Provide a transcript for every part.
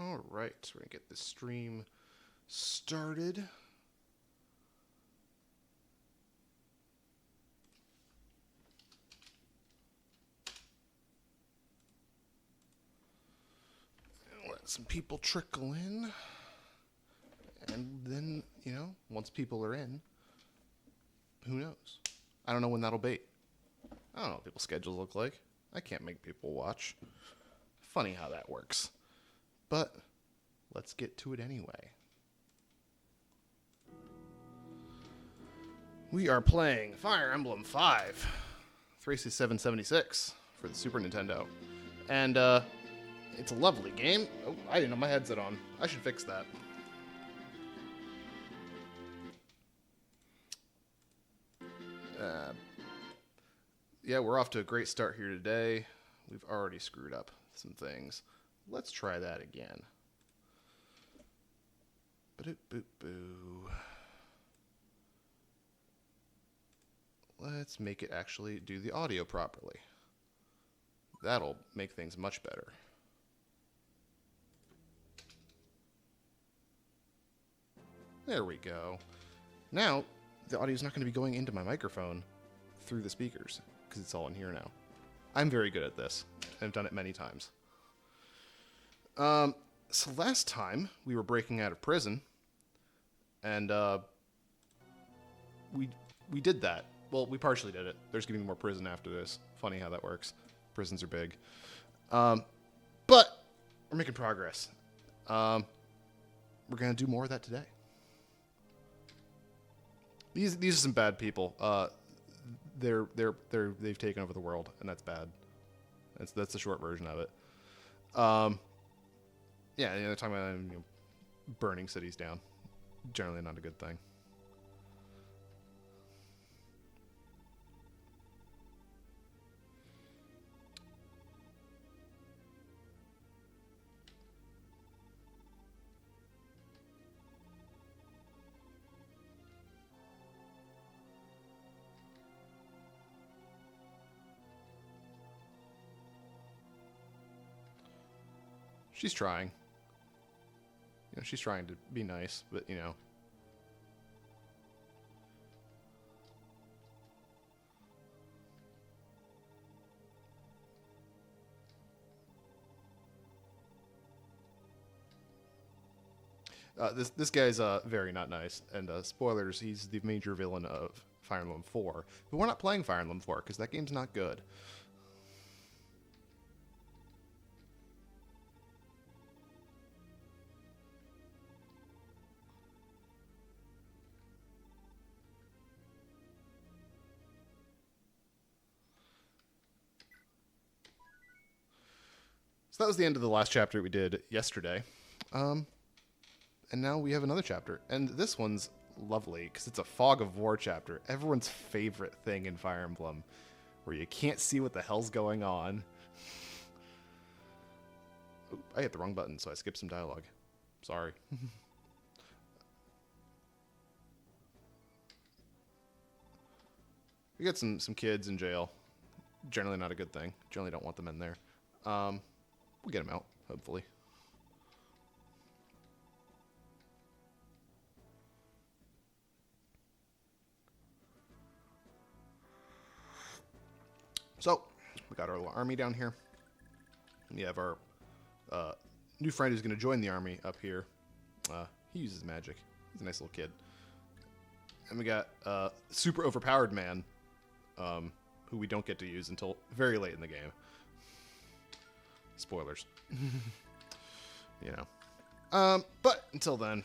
Alright, so we're going to get this stream started. Let some people trickle in. And then, once people are in, who knows? I don't know when that'll be. I don't know what people's schedules look like. I can't make people watch. Funny how that works. But let's get to it anyway. We are playing Fire Emblem 5, Thracia 776 for the Super Nintendo. And it's a lovely game. Oh, I didn't have my headset on. I should fix that. Yeah, we're off to a great start here today. We've already screwed up some things. Let's try that again. Ba-doop-boop-boo. Let's make it actually do the audio properly. That'll make things much better. There we go. Now, the audio's not going to be going into my microphone through the speakers, because it's all in here now. I'm very good at this. I've done it many times. So last time, we were breaking out of prison, and we did that. Well, we partially did it. There's going to be more prison after this. Funny how that works. Prisons are big. But we're making progress. We're going to do more of that today. These are some bad people. They've taken over the world, and that's bad. That's the short version of it. Yeah, they're talking about burning cities down. Generally not a good thing. She's trying. She's trying to be nice, but This guy's very not nice. And spoilers, he's the major villain of Fire Emblem 4. But we're not playing Fire Emblem 4 because that game's not good. So that was the end of the last chapter we did yesterday. And now we have another chapter. And this one's lovely because it's a Fog of War chapter. Everyone's favorite thing in Fire Emblem, where you can't see what the hell's going on. Oop, I hit the wrong button, so I skipped some dialogue. Sorry. We got some kids in jail. Generally not a good thing. Generally don't want them in there. We'll get them out, hopefully. So, we got our little army down here. We have our new friend who's going to join the army up here. He uses magic. He's a nice little kid. And we got super overpowered man, who we don't get to use until very late in the game. Spoilers. But until then,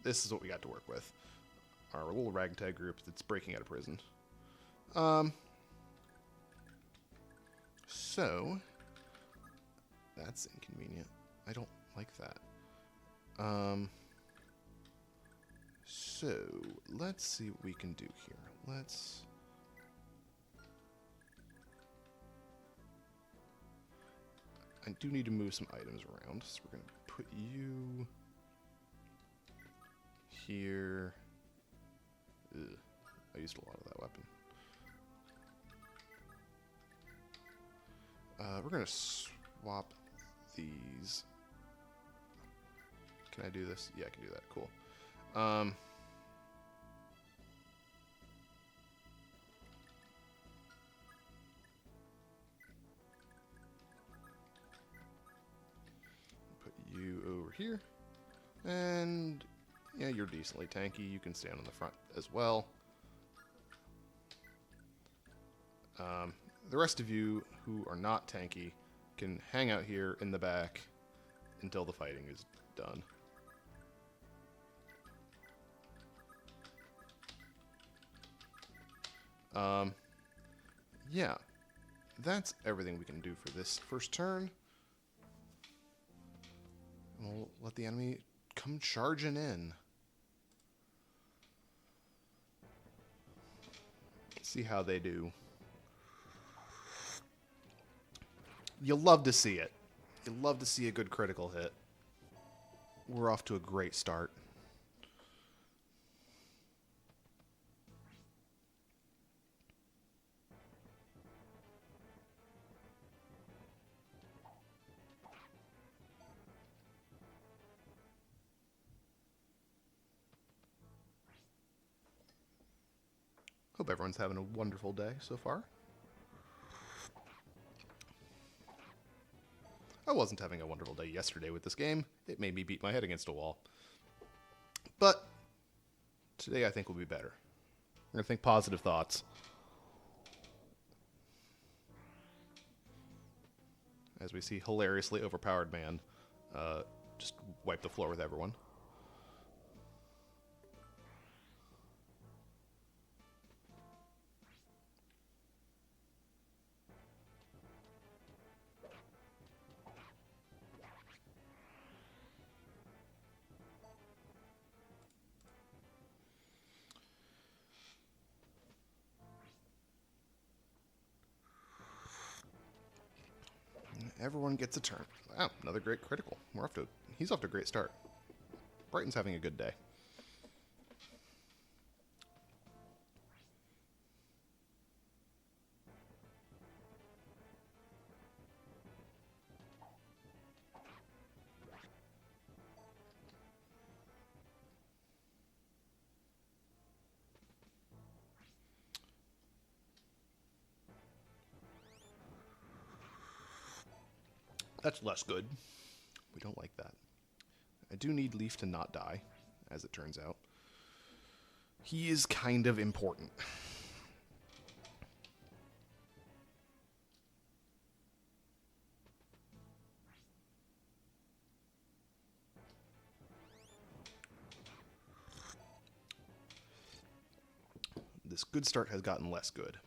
this is what we got to work with. Our little ragtag group that's breaking out of prison. So, that's inconvenient. I don't like that. So, let's see what we can do here. I do need to move some items around, so we're going to put you here. Ugh, I used a lot of that weapon. We're going to swap these Can I do this? Yeah, I can do that. Cool. Um, put you over here. And yeah, you're decently tanky. You can stand on the front as well. The rest of you who are not tanky can hang out here in the back until the fighting is done. Yeah, that's everything we can do for this first turn. And we'll let the enemy come charging in. See how they do. You'll love to see it. You'll love to see a good critical hit. We're off to a great start. Hope everyone's having a wonderful day so far. I wasn't having a wonderful day yesterday with this game. It made me beat my head against a wall. But today I think will be better. We're going to think positive thoughts. As we see hilariously overpowered man just wipe the floor with everyone. Everyone gets a turn. Wow, another great critical. He's off to a great start. Brighton's having a good day. That's less good. We don't like that. I do need Leaf to not die, as it turns out. He is kind of important. This good start has gotten less good.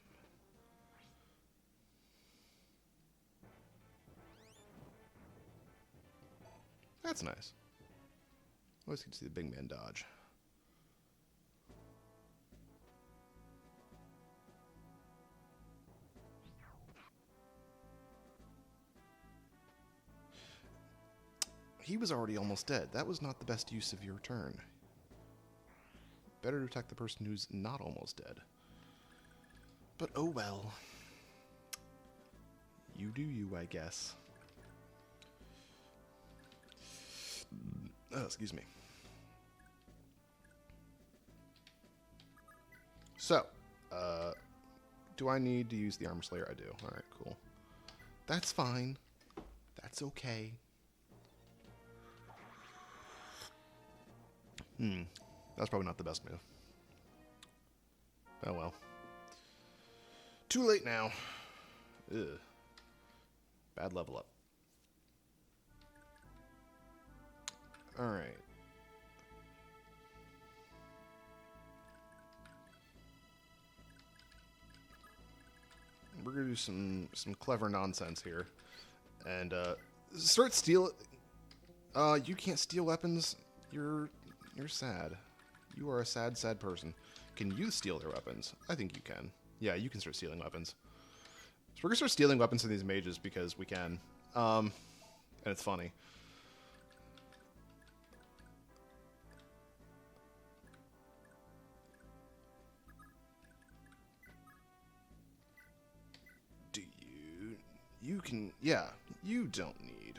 That's nice. Always get to see the big man dodge. He was already almost dead. That was not the best use of your turn. Better to attack the person who's not almost dead. But oh well. You do you, I guess. Oh, excuse me. So, do I need to use the Armor Slayer? I do. Alright, cool. That's fine. That's okay. That's probably not the best move. Oh well. Too late now. Ugh. Bad level up. Alright. We're gonna do some clever nonsense here. And start steal. You can't steal weapons. You're sad. You are a sad, sad person. Can you steal their weapons? I think you can. Yeah, you can start stealing weapons. So we're gonna start stealing weapons from these mages because we can. And it's funny. Do you? You can. Yeah, you don't need.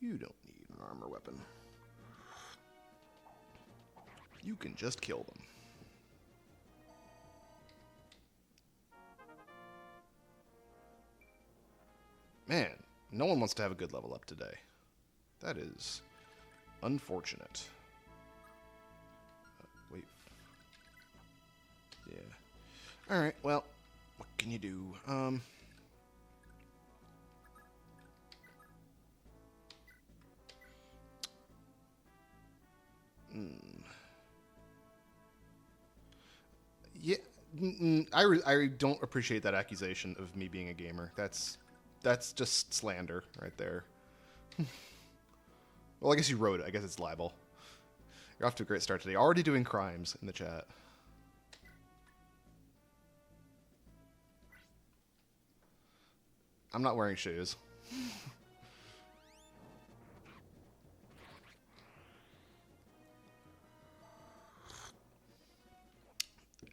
You don't need an armor weapon. You can just kill them. Man, no one wants to have a good level up today. That is unfortunate. Wait. Yeah. Alright, well, what can you do? Yeah, I don't appreciate that accusation of me being a gamer. That's just slander right there. Well, I guess you wrote it. I guess it's libel. You're off to a great start today. Already doing crimes in the chat. I'm not wearing shoes.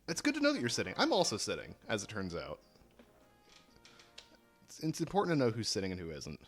It's good to know that you're sitting. I'm also sitting, as it turns out. It's important to know who's sitting and who isn't.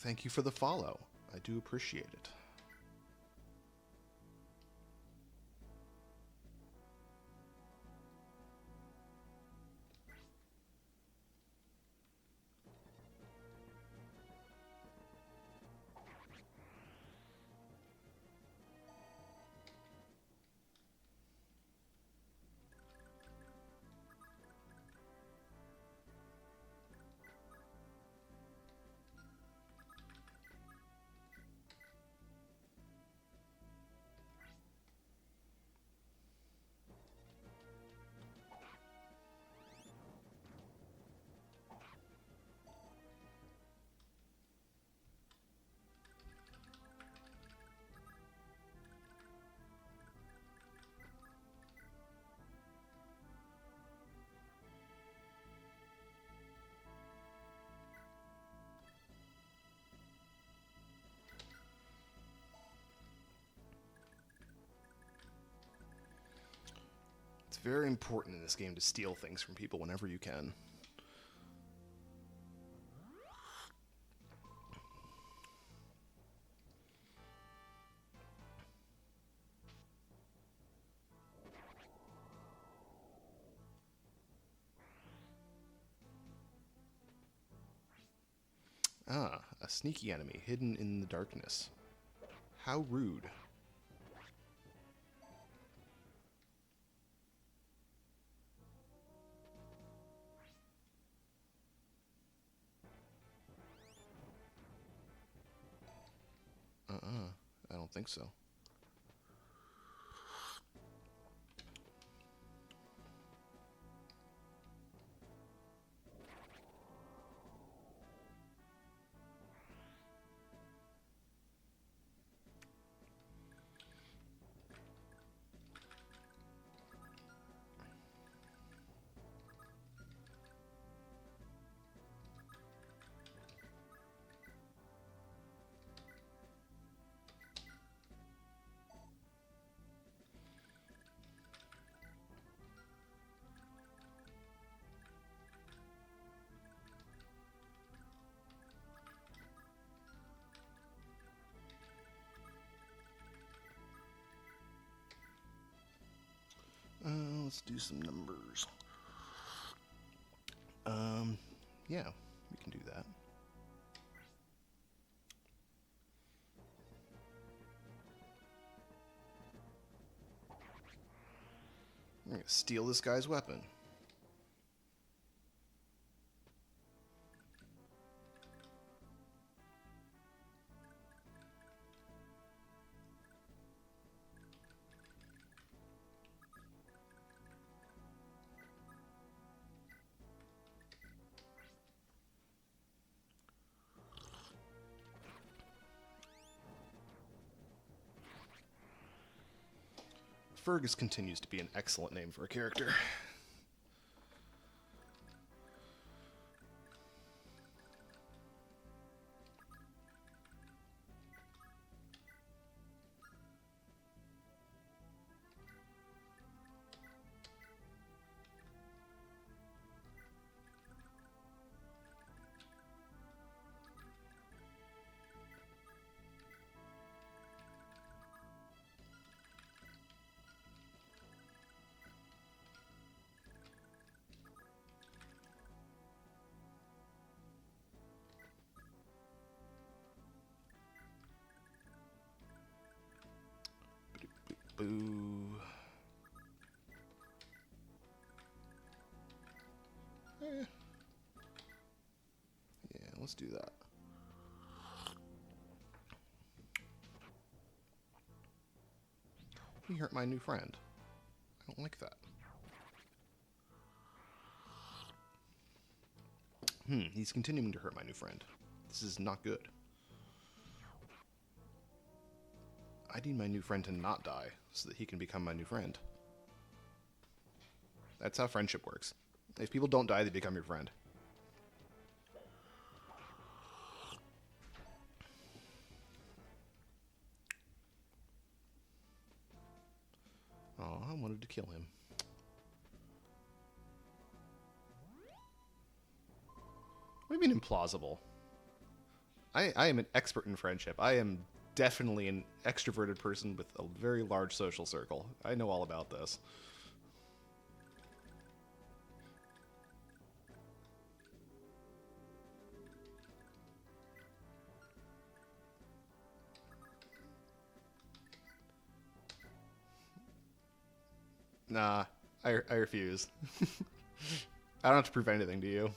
Thank you for the follow. I do appreciate it. It's very important in this game to steal things from people whenever you can. Ah, a sneaky enemy hidden in the darkness. How rude. I don't think so. Let's do some numbers. Yeah, we can do that. I'm gonna steal this guy's weapon. Fergus continues to be an excellent name for a character. Boo. Yeah, let's do that. You hurt my new friend. I don't like that. He's continuing to hurt my new friend. This is not good. I need my new friend to not die so that he can become my new friend. That's how friendship works. If people don't die, they become your friend. Oh, I wanted to kill him. What do you mean implausible? I am an expert in friendship. I am definitely an extroverted person with a very large social circle. I know all about this. Nah, I refuse. I don't have to prove anything to you.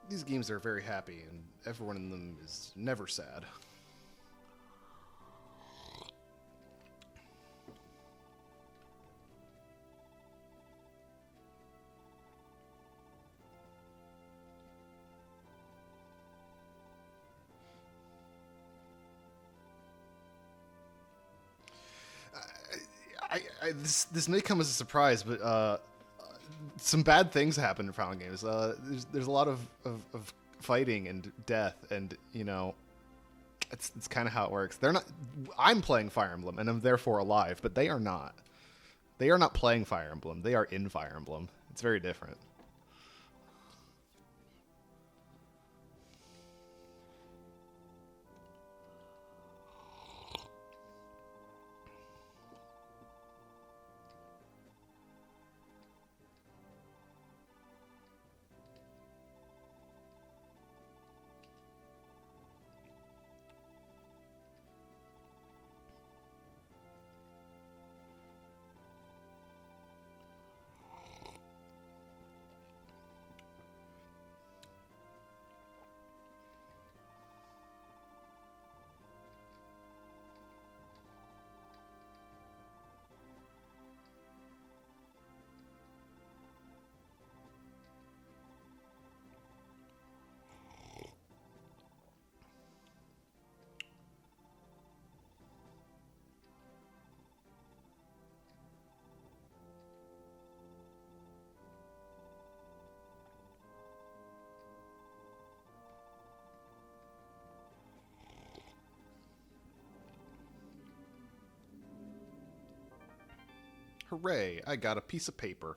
These games are very happy, and everyone in them is never sad. This may come as a surprise, but some bad things happen in Fire Emblem games. There's a lot of fighting and death, and it's kind of how it works. They're not. I'm playing Fire Emblem, and I'm therefore alive, but they are not. They are not playing Fire Emblem. They are in Fire Emblem. It's very different. Hooray, I got a piece of paper.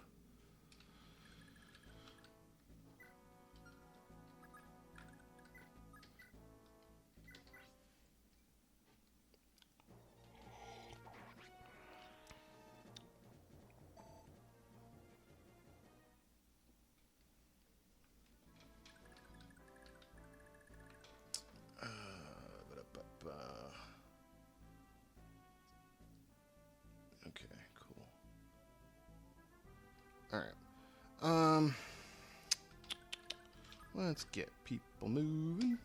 Okay, cool. All right. Let's get people moving.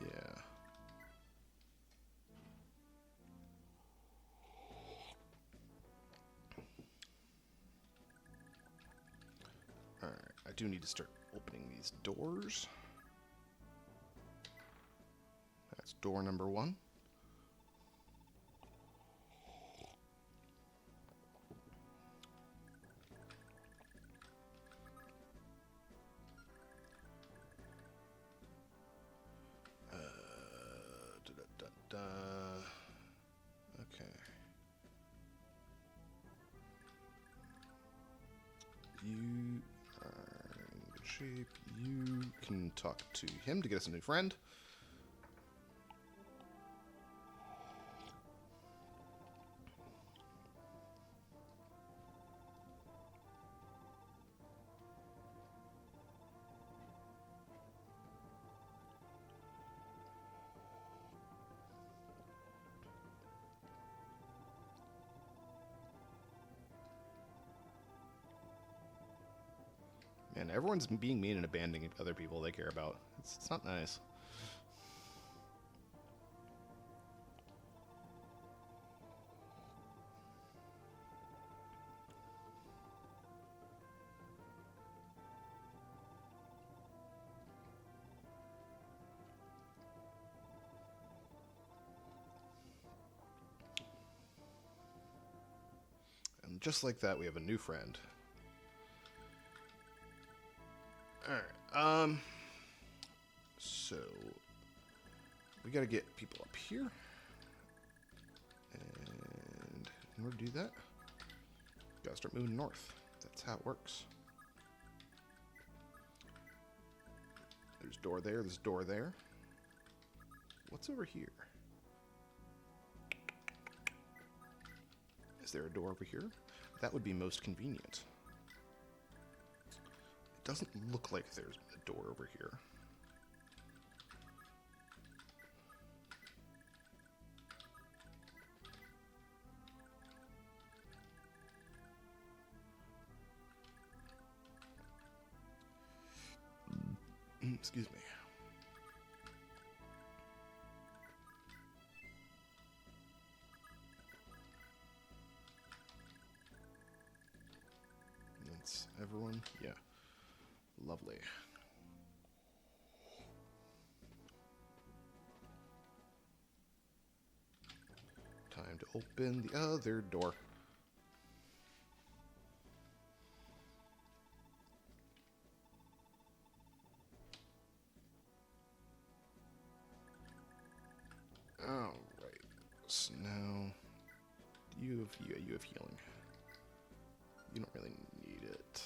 Yeah. All right. I do need to start opening these doors. That's door number 1. Okay. You are in good shape. You can talk to him to get us a new friend. Man, everyone's being mean and abandoning other people they care about. It's not nice. And just like that, we have a new friend. Alright, so we gotta get people up here. And in order to do that, gotta start moving north. That's how it works. There's a door there, there's a door there. What's over here? Is there a door over here? That would be most convenient. It doesn't look like there's a door over here. Excuse me. That's everyone? Yeah. Lovely. Time to open the other door. Alright. So now you have healing. You don't really need it.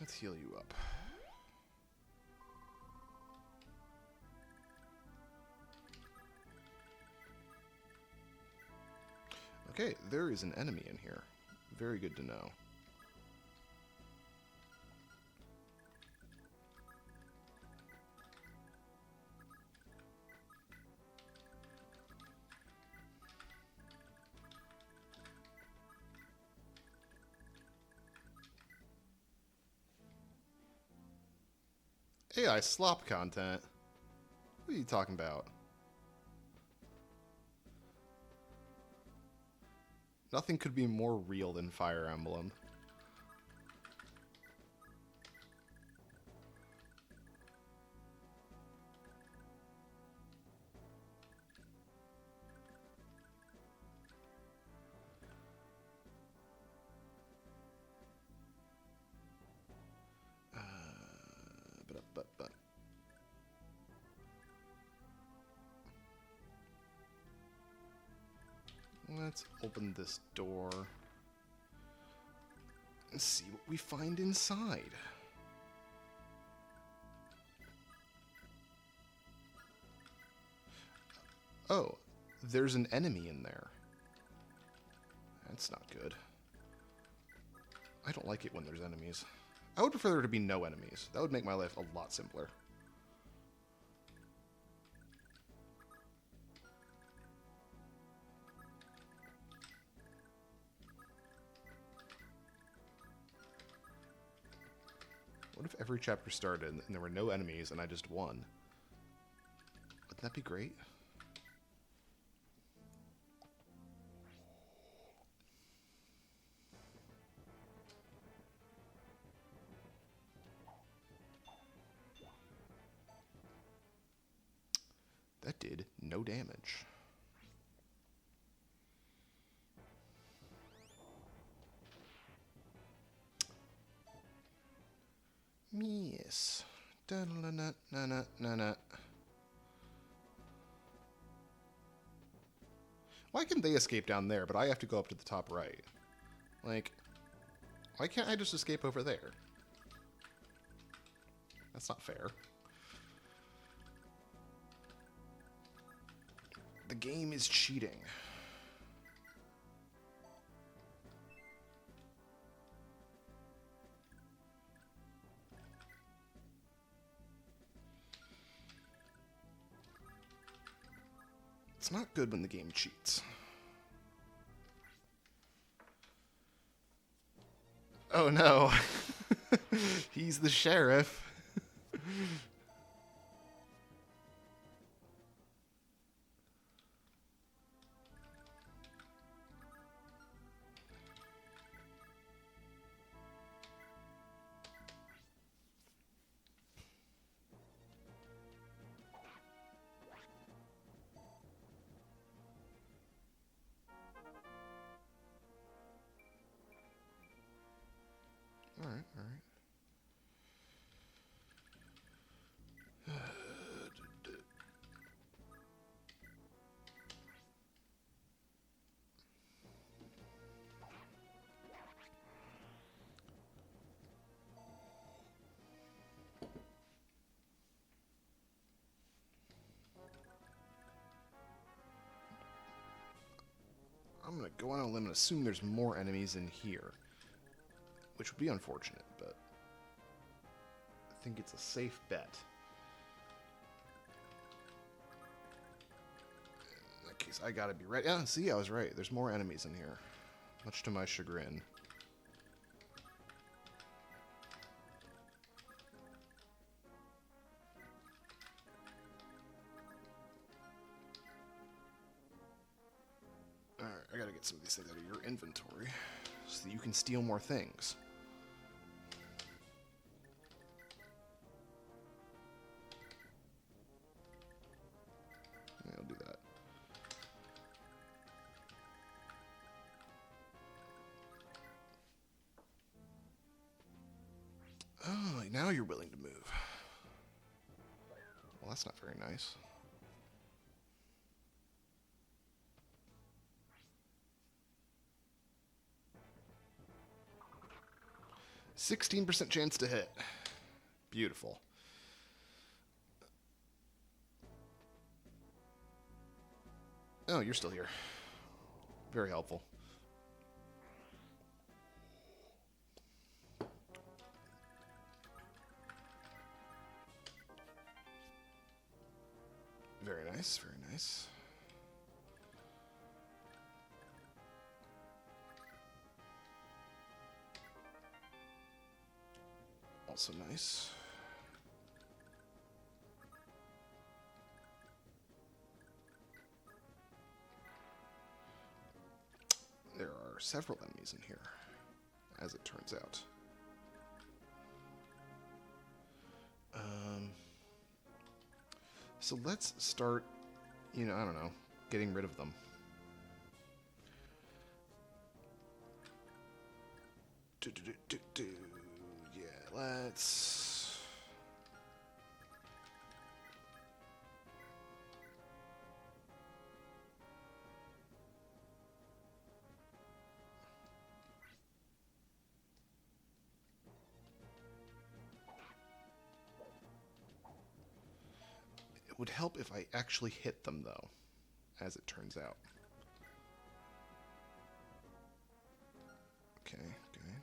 Let's heal you up. Okay, there is an enemy in here. Very good to know. AI slop content? What are you talking about? Nothing could be more real than Fire Emblem. But. Let's open this door and see what we find inside. Oh, there's an enemy in there. That's not good. I don't like it when there's enemies. I would prefer there to be no enemies. That would make my life a lot simpler. What if every chapter started and there were no enemies and I just won? Wouldn't that be great? That did no damage. Yes. Da-na-na-na-na-na. Why can they escape down there, but I have to go up to the top right? Like, why can't I just escape over there? That's not fair. The game is cheating. It's not good when the game cheats. Oh no. He's the sheriff. Alright. I'm gonna go on a limb and assume there's more enemies in here. Which would be unfortunate, but I think it's a safe bet. In that case, I gotta be ready. Yeah, see, I was right. There's more enemies in here. Much to my chagrin. Alright, I gotta get some of these things out of your inventory so that you can steal more things. you're willing to move. Well, that's not very nice. %16 chance to hit. Beautiful. Oh, you're still here. Very helpful. Very nice, very nice. Also nice. There are several enemies in here, as it turns out. So let's start, I don't know, getting rid of them. Yeah, let's... It would help if I actually hit them, though, as it turns out. Okay, okay.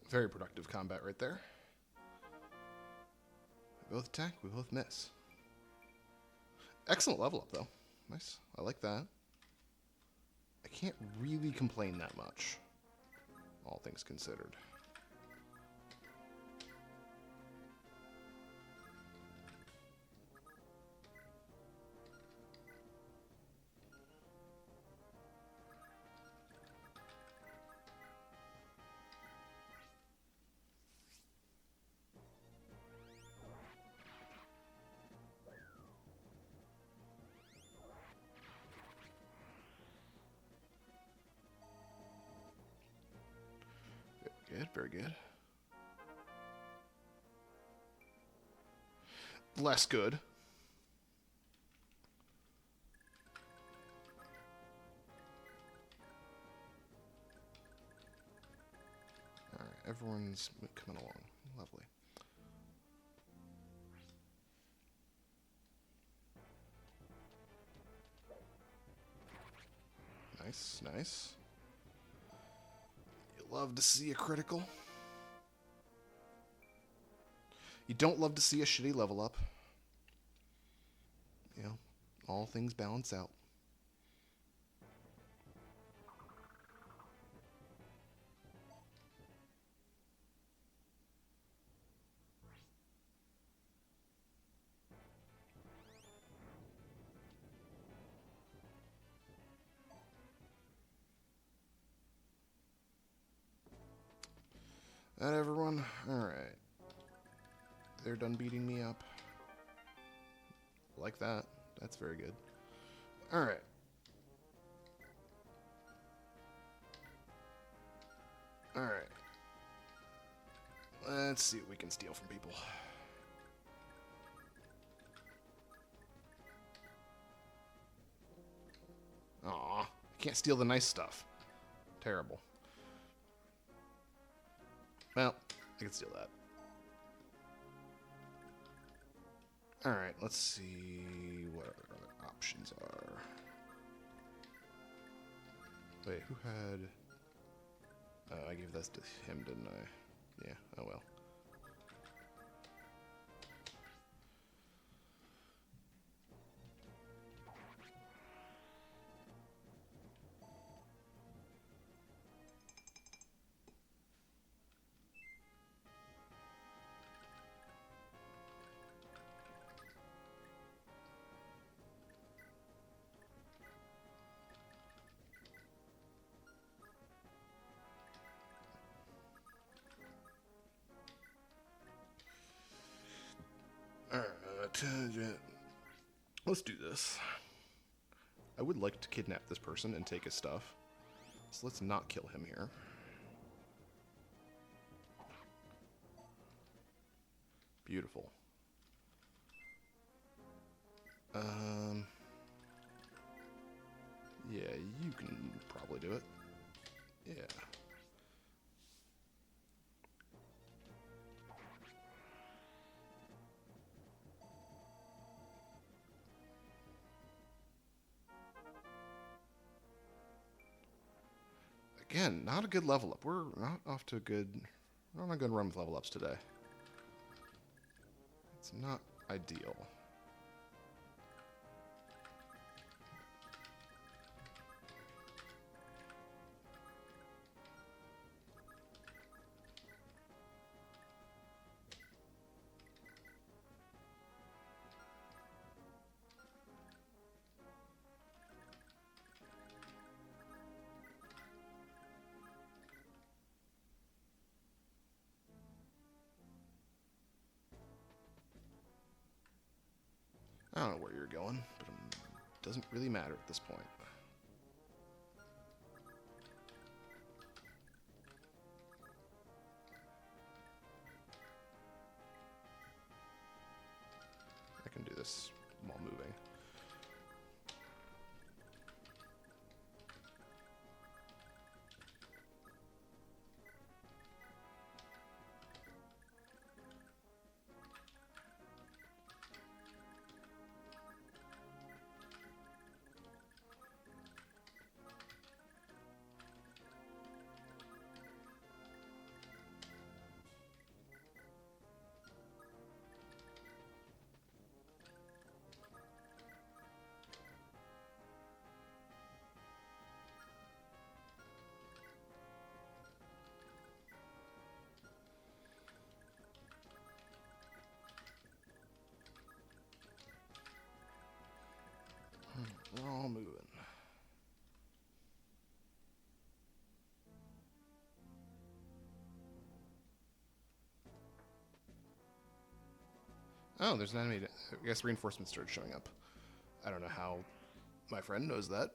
Very productive combat right there. We both attack, we both miss. Excellent level up, though. Nice. I like that. I can't really complain that much, all things considered. Good, very good. Less good. Alright, everyone's coming along. Lovely. Nice, nice. You love to see a critical. You don't love to see a shitty level up. All things balance out. That everyone? Alright. They're done beating me up. Like that. That's very good. Alright. Alright. Let's see what we can steal from people. Can't steal the nice stuff. Terrible. Well, I can steal that. Alright, let's see what our other options are. Wait, who had... Oh, I gave this to him, didn't I? Yeah, oh well. Alright, let's do this. I would like to kidnap this person and take his stuff. So let's not kill him here. Beautiful. Yeah, you can probably do it. Yeah. Again, not a good level up. We're not off to a good... We're on a good run with level ups today. It's not ideal. I don't know where you're going, but it doesn't really matter at this point. I can do this while moving. We're all moving. Oh, there's an enemy. I guess reinforcements started showing up. I don't know how my friend knows that,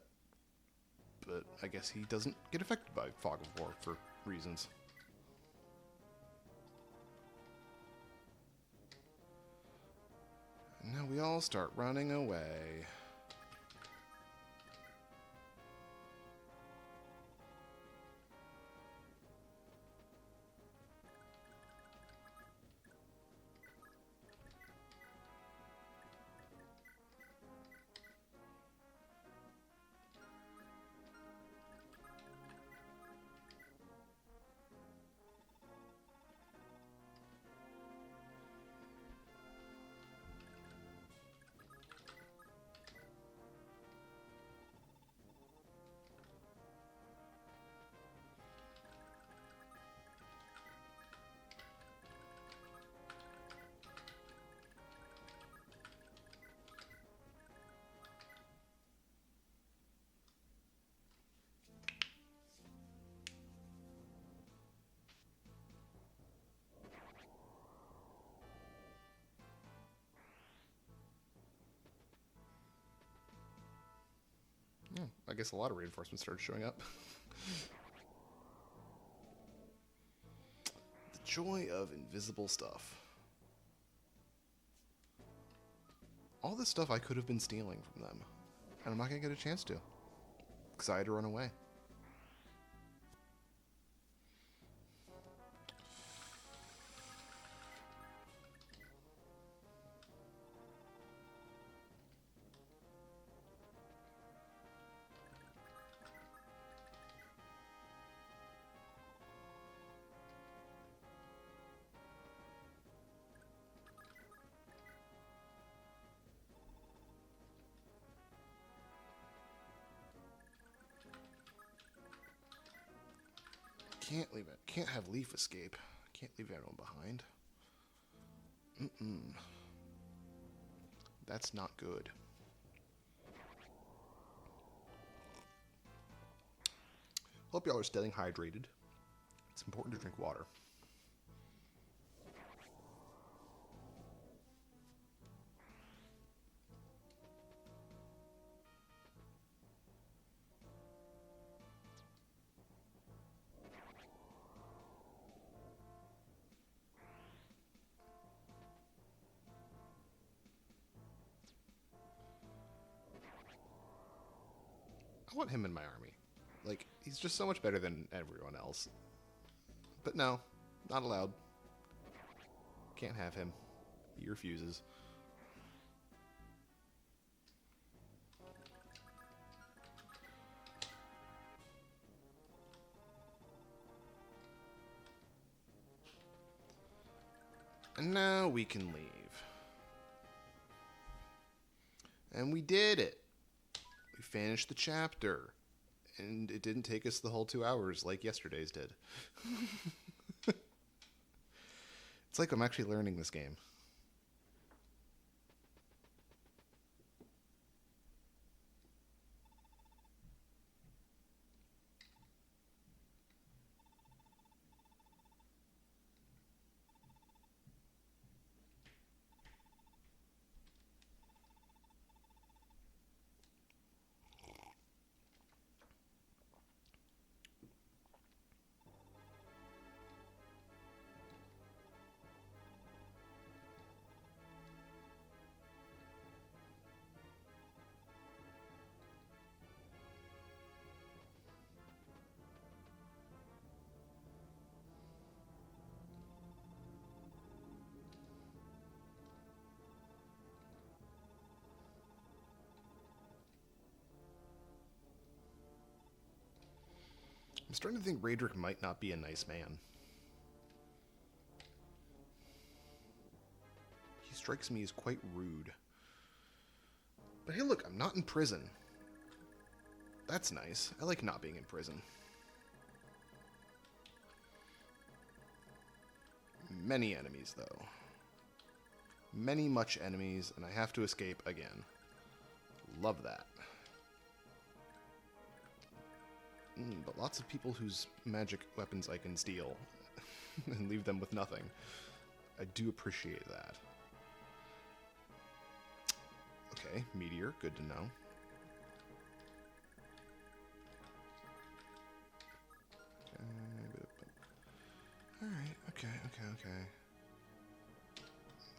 but I guess he doesn't get affected by Fog of War for reasons. And now we all start running away. Oh, I guess a lot of reinforcements started showing up. The joy of invisible stuff. All this stuff I could have been stealing from them, and I'm not going to get a chance to. because I had to run away. Can't leave it. Can't have Leaf escape. Can't leave anyone behind. That's not good. Hope y'all are staying hydrated. It's important to drink water. I want him in my army. Like, he's just so much better than everyone else. But no, not allowed. Can't have him. He refuses. And now we can leave. And we did it. We finished the chapter. And it didn't take us the whole 2 hours like yesterday's did. It's like I'm actually learning this game. I'm starting to think Raedric might not be a nice man. He strikes me as quite rude. But hey, look, I'm not in prison. That's nice. I like not being in prison. Many enemies, though. Many much enemies, and I have to escape again. Love that. But lots of people whose magic weapons I can steal and leave them with nothing. I do appreciate that. Okay, meteor, good to know. Alright, okay.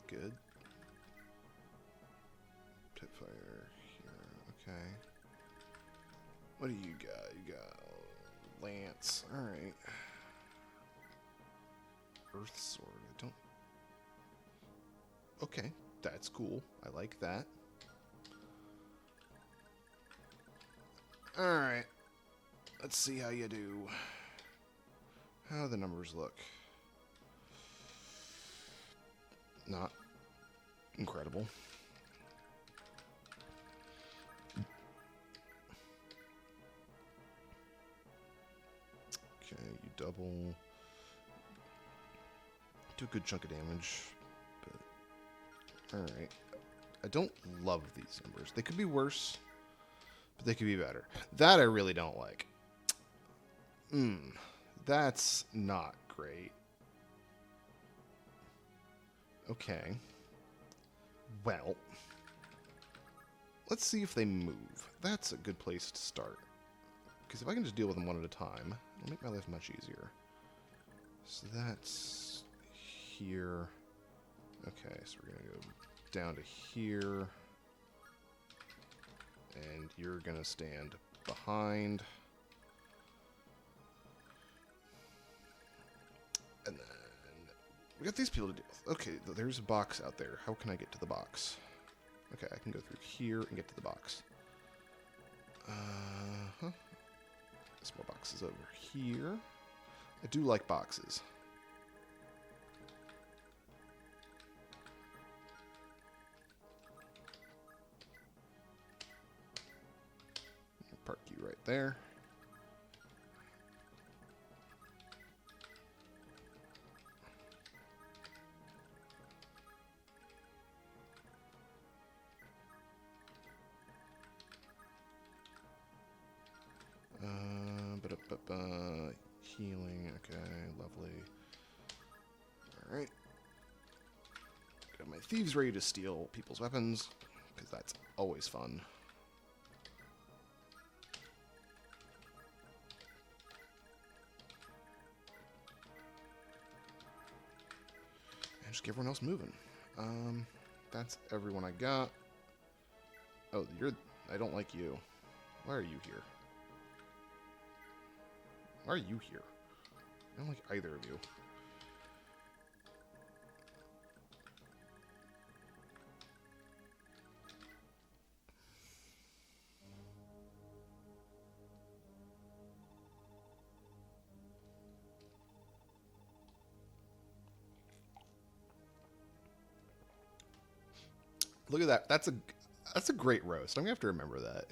Good. Pitfire here, okay. What do you got? You got Lance. Alright. Earth Sword. I don't... Okay, that's cool. I like that. Alright. Let's see how you do. How do the numbers look? Not incredible. Okay, you double. Do a good chunk of damage. But alright. I don't love these numbers. They could be worse, but they could be better. That I really don't like. That's not great. Okay. Well, let's see if they move. That's a good place to start. Because if I can just deal with them one at a time, it'll make my life much easier. So that's here. Okay, so we're going to go down to here. And you're going to stand behind. And then we got these people to deal with. Okay, there's a box out there. How can I get to the box? Okay, I can go through here and get to the box. There's more boxes over here. I do like boxes. Park you right there. Healing, okay, lovely. Alright. Got my thieves ready to steal people's weapons, because that's always fun. And just get everyone else moving. That's everyone I got. Oh, I don't like you. Why are you here? Why are you here? I don't like either of you. Look at that. That's a great roast. I'm gonna have to remember that.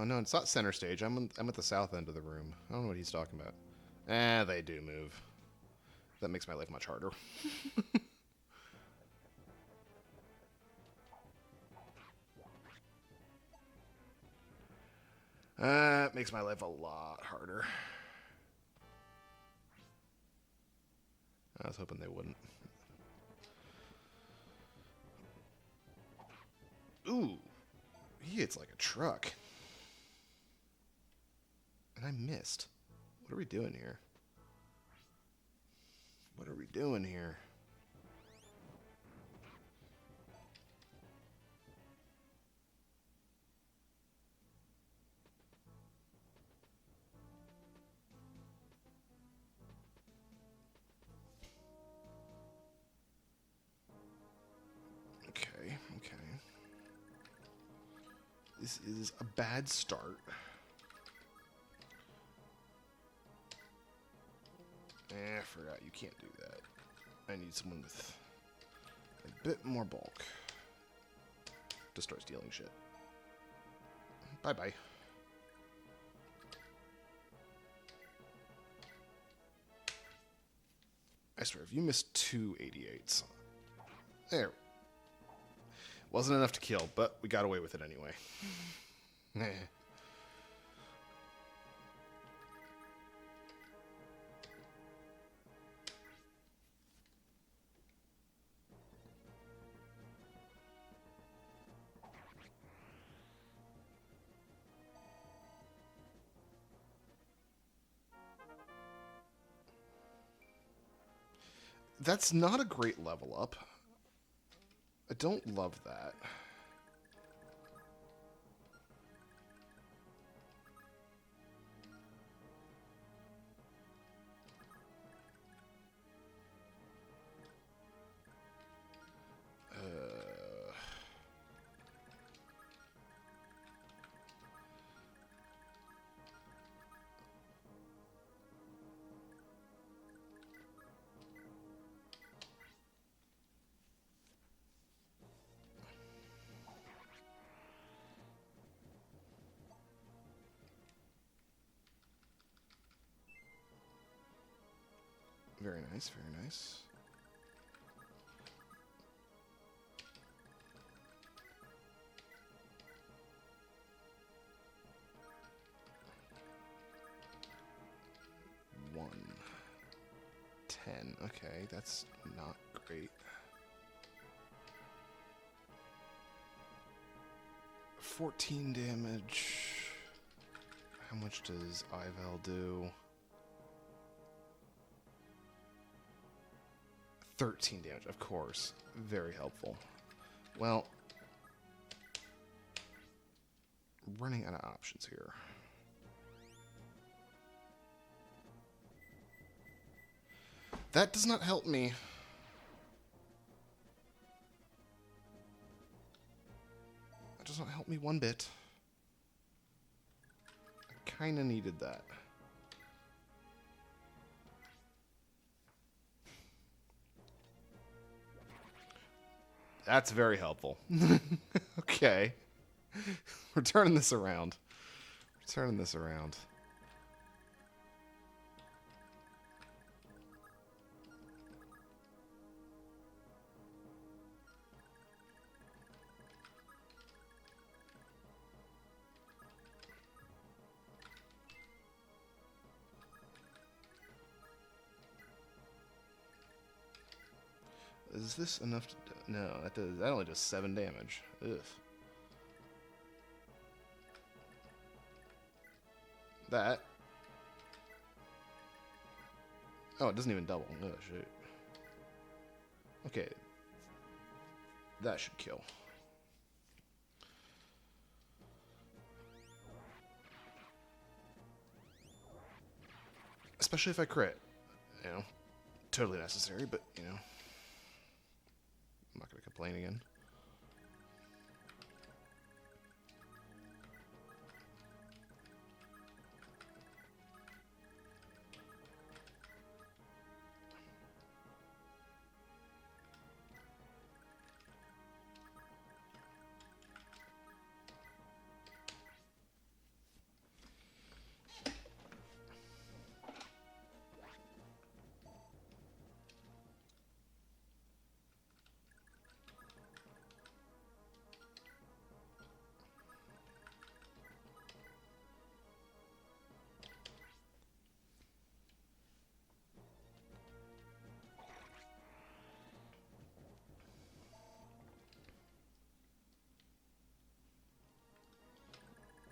No, it's not center stage. I'm at the south end of the room. I don't know what he's talking about. They do move. That makes my life much harder. It makes my life a lot harder. I was hoping they wouldn't. Ooh. He hits like a truck. And I missed. What are we doing here? What are we doing here? Okay. This is a bad start. I forgot. You can't do that. I need someone with a bit more bulk to start stealing shit. Bye-bye. I swear, if you missed 2 88s... There. Wasn't enough to kill, but we got away with it anyway. That's not a great level up. I don't love that. Very nice, very nice. One. 10. Okay, that's not great. 14 damage. How much does Ivel do? 13 damage, of course. Very helpful. Well, running out of options here. That does not help me. That does not help me one bit. I kind of needed that. That's very helpful. Okay. We're turning this around. We're turning this around. Is this enough to... No, that only does 7 damage. Ugh. That... Oh, it doesn't even double. Oh, shit. Okay. That should kill. Especially if I crit. You know, totally necessary, but, you know. I'm not going to complain again.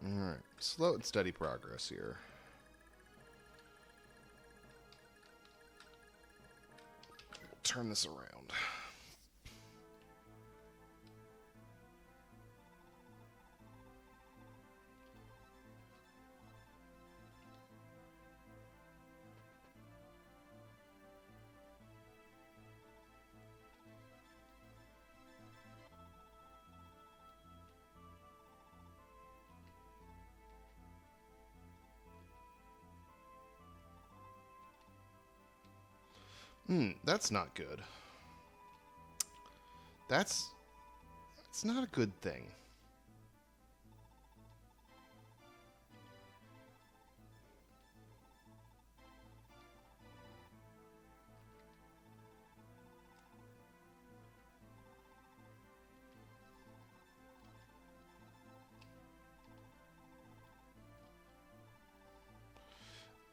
Alright, slow and steady progress here. Turn this around. That's not good. That's not a good thing.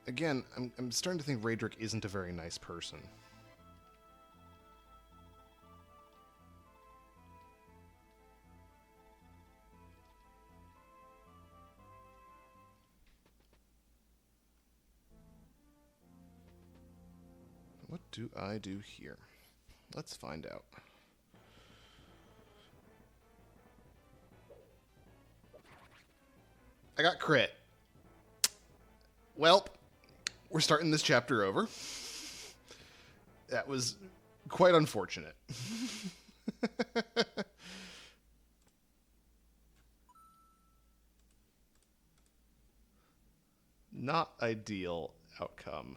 Again, I'm starting to think Raedric isn't a very nice person. What do I do here? Let's find out. I got crit. Welp, we're starting this chapter over. That was quite unfortunate. Not ideal outcome.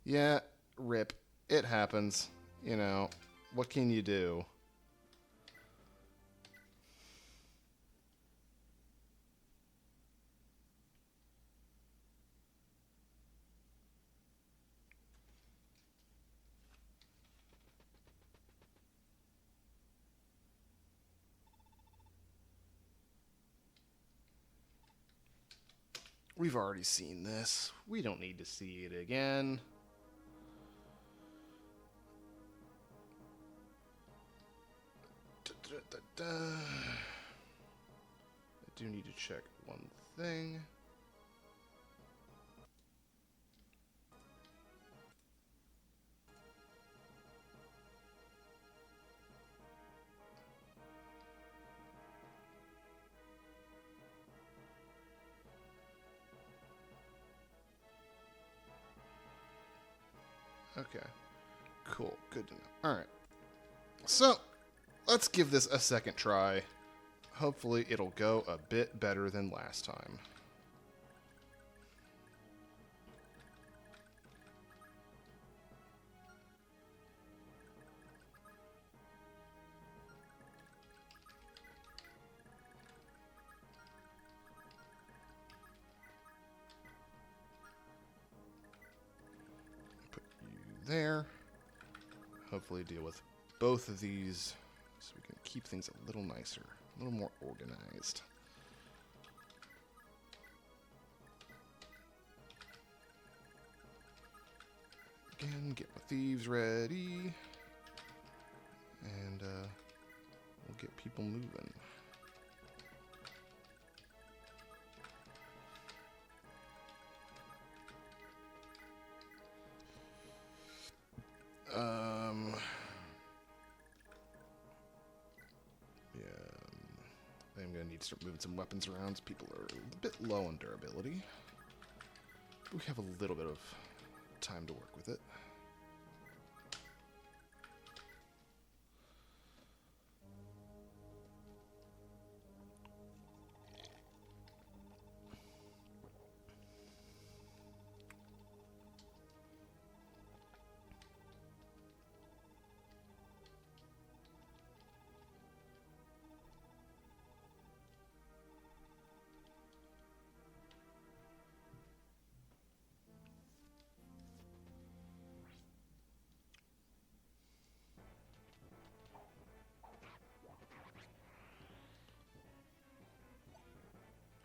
Yeah, rip. It happens. You know, what can you do? We've already seen this. We don't need to see it again. I do need to check one thing. Okay. Cool. Good to know. Alright. So, let's give this a second try. Hopefully it'll go a bit better than last time. Put you there. Hopefully deal with both of these so we can keep things a little nicer, a little more organized. Again, get my thieves ready. And we'll get people moving. I'm going to need to start moving some weapons around so people are a bit low on durability. We have a little bit of time to work with it.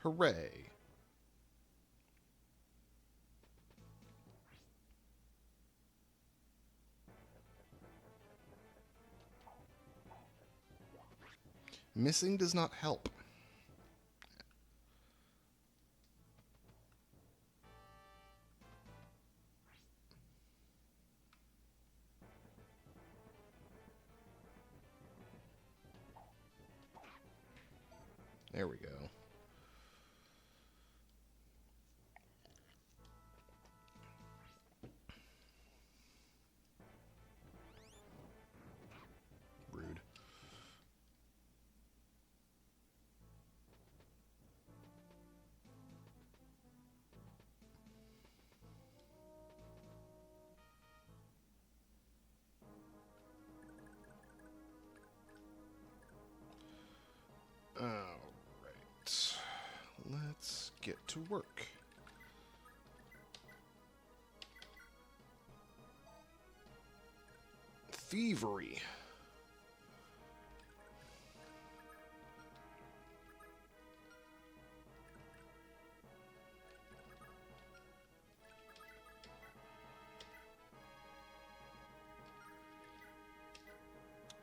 Hooray! Missing does not help. There we go. Rude. Alright. Let's get to work. Thievery.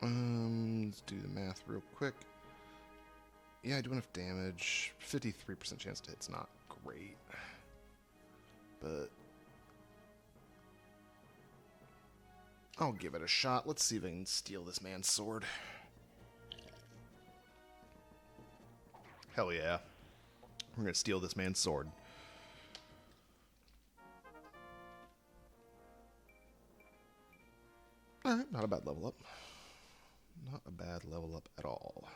Let's do the math real quick. Yeah, I do enough damage. 53% chance to hit's not great. But I'll give it a shot. Let's see if I can steal this man's sword. Hell yeah. We're gonna steal this man's sword. Alright, not a bad level up. Not a bad level up at all.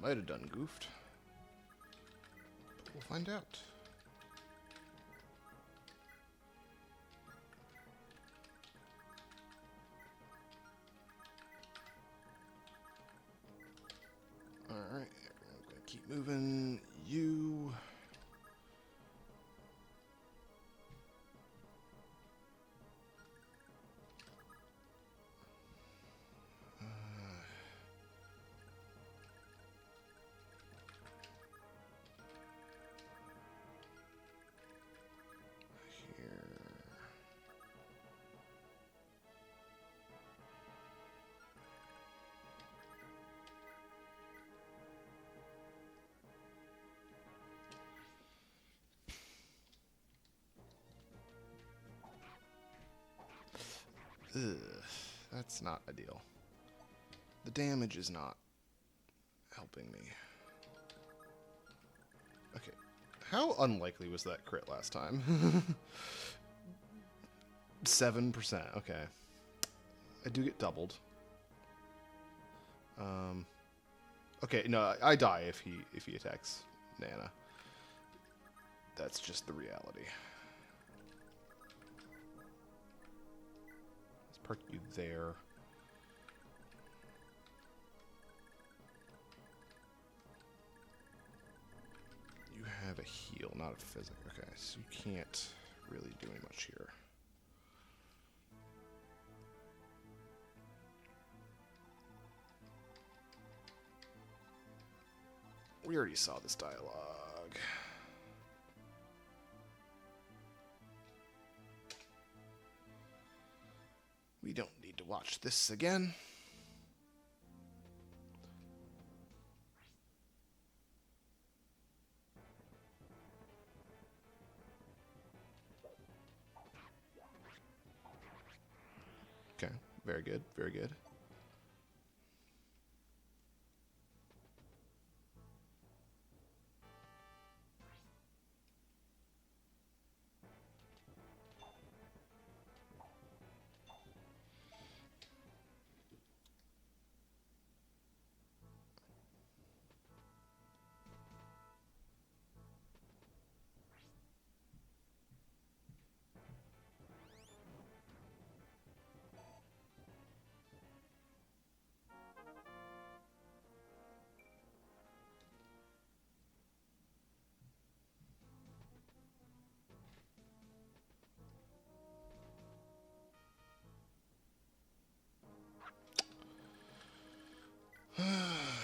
Might have done goofed. But we'll find out. Alright, I'm gonna keep moving. You. Ugh, that's not ideal. The damage is not helping me. Okay, how unlikely was that crit last time? 7%, okay. I do get doubled. Okay, no, I die if he attacks Nana. That's just the reality. Park you there. You have a heal, not a physic. Okay, so you can't really do any much here. We already saw this dialogue. We don't need to watch this again. Okay, very good, very good.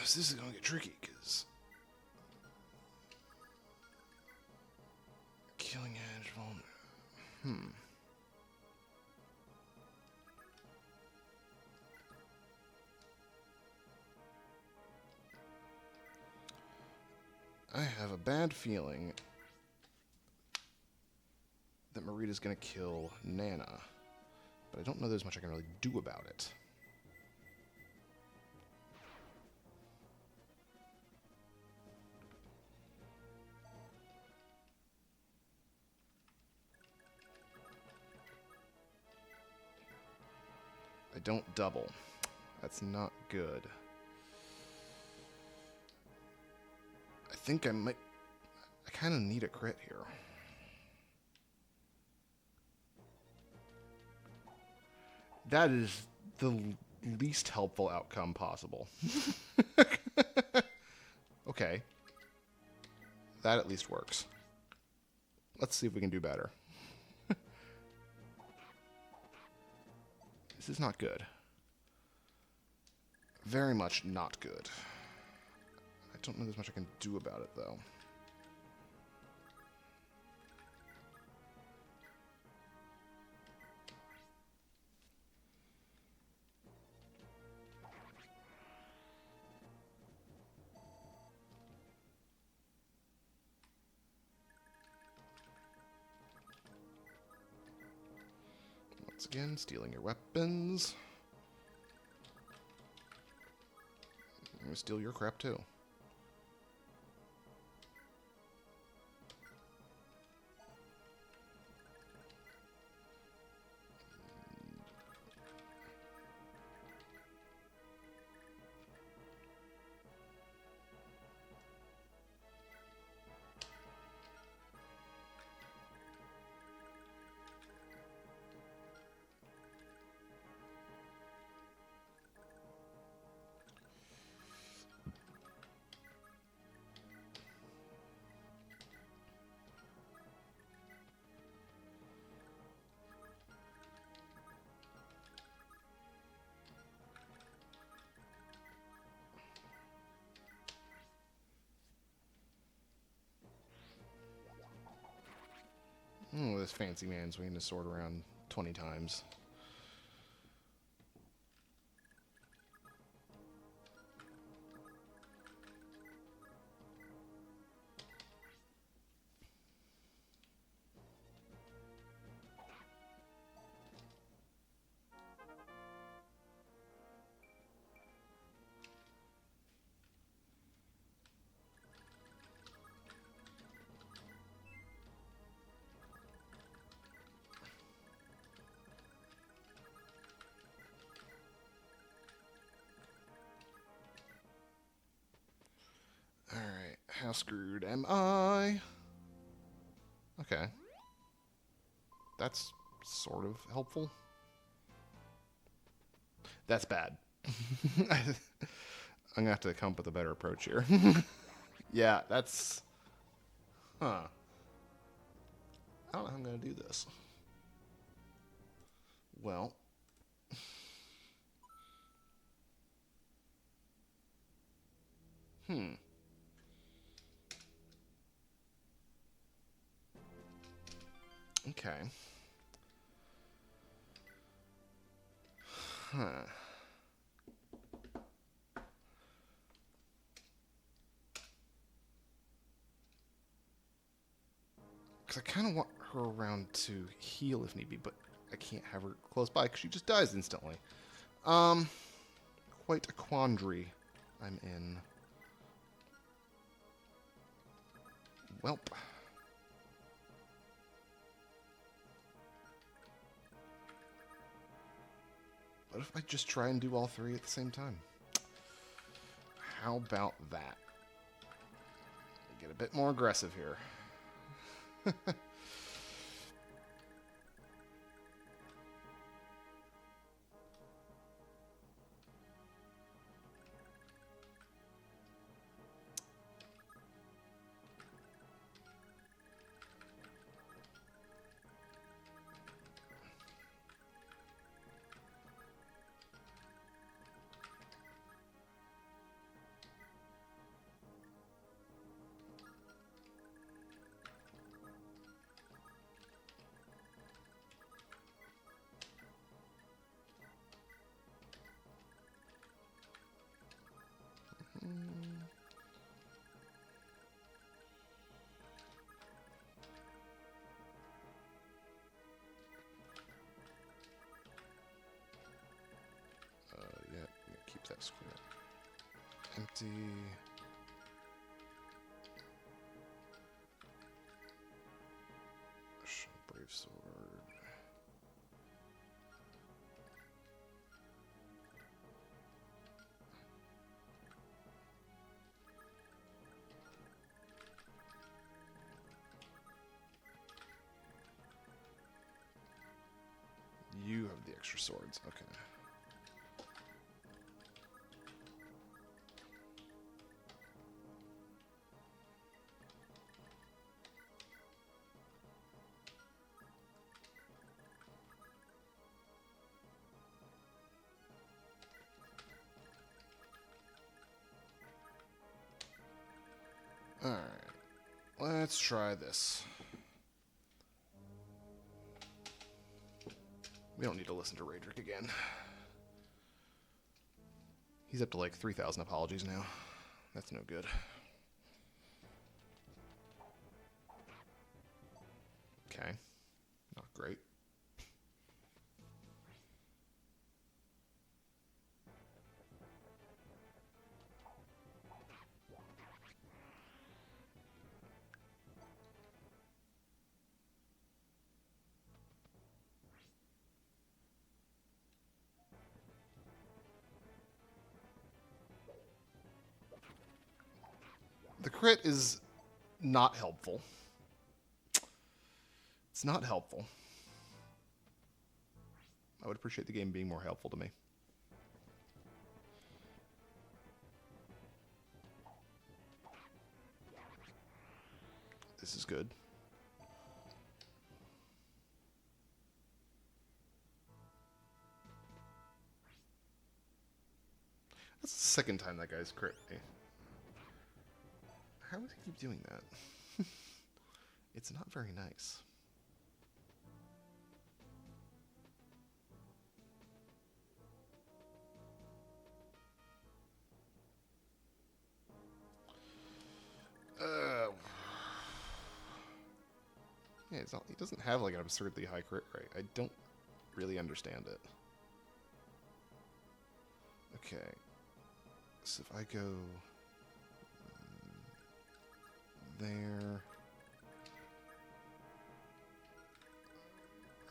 This is going to get tricky, because killing edge vulnerable. I have a bad feeling that Marita's going to kill Nana, but I don't know there's much I can really do about it. I don't double. That's not good. I think I might... I kind of need a crit here. That is the least helpful outcome possible. Okay. That at least works. Let's see if we can do better. This is not good. Very much not good. I don't know there's much I can do about it, though. Once again, stealing your weapons. I'm gonna steal your crap, too. those fancy man swinging his sword around 20 times. Alright, how screwed am I? Okay. That's sort of helpful. That's bad. I'm gonna have to come up with a better approach here. Yeah, that's... Huh. I don't know how I'm gonna do this. Well... Okay. Huh. Because I kind of want her around to heal if need be, but I can't have her close by because she just dies instantly. Quite a quandary I'm in. Welp. What if I just try and do all three at the same time? How about that? Get a bit more aggressive here. Yeah, keep that square empty. Brave sword. You have the extra swords. Okay. Alright. Let's try this. We don't need to listen to Raedric again. He's up to like 3,000 apologies now. That's no good. Okay. Not great. The crit is not helpful. It's not helpful. I would appreciate the game being more helpful to me. This is good. That's the second time that guy's crit me. How does he keep doing that? It's not very nice. Yeah, it's not, he doesn't have like an absurdly high crit rate. I don't really understand it. Okay. So if I go there,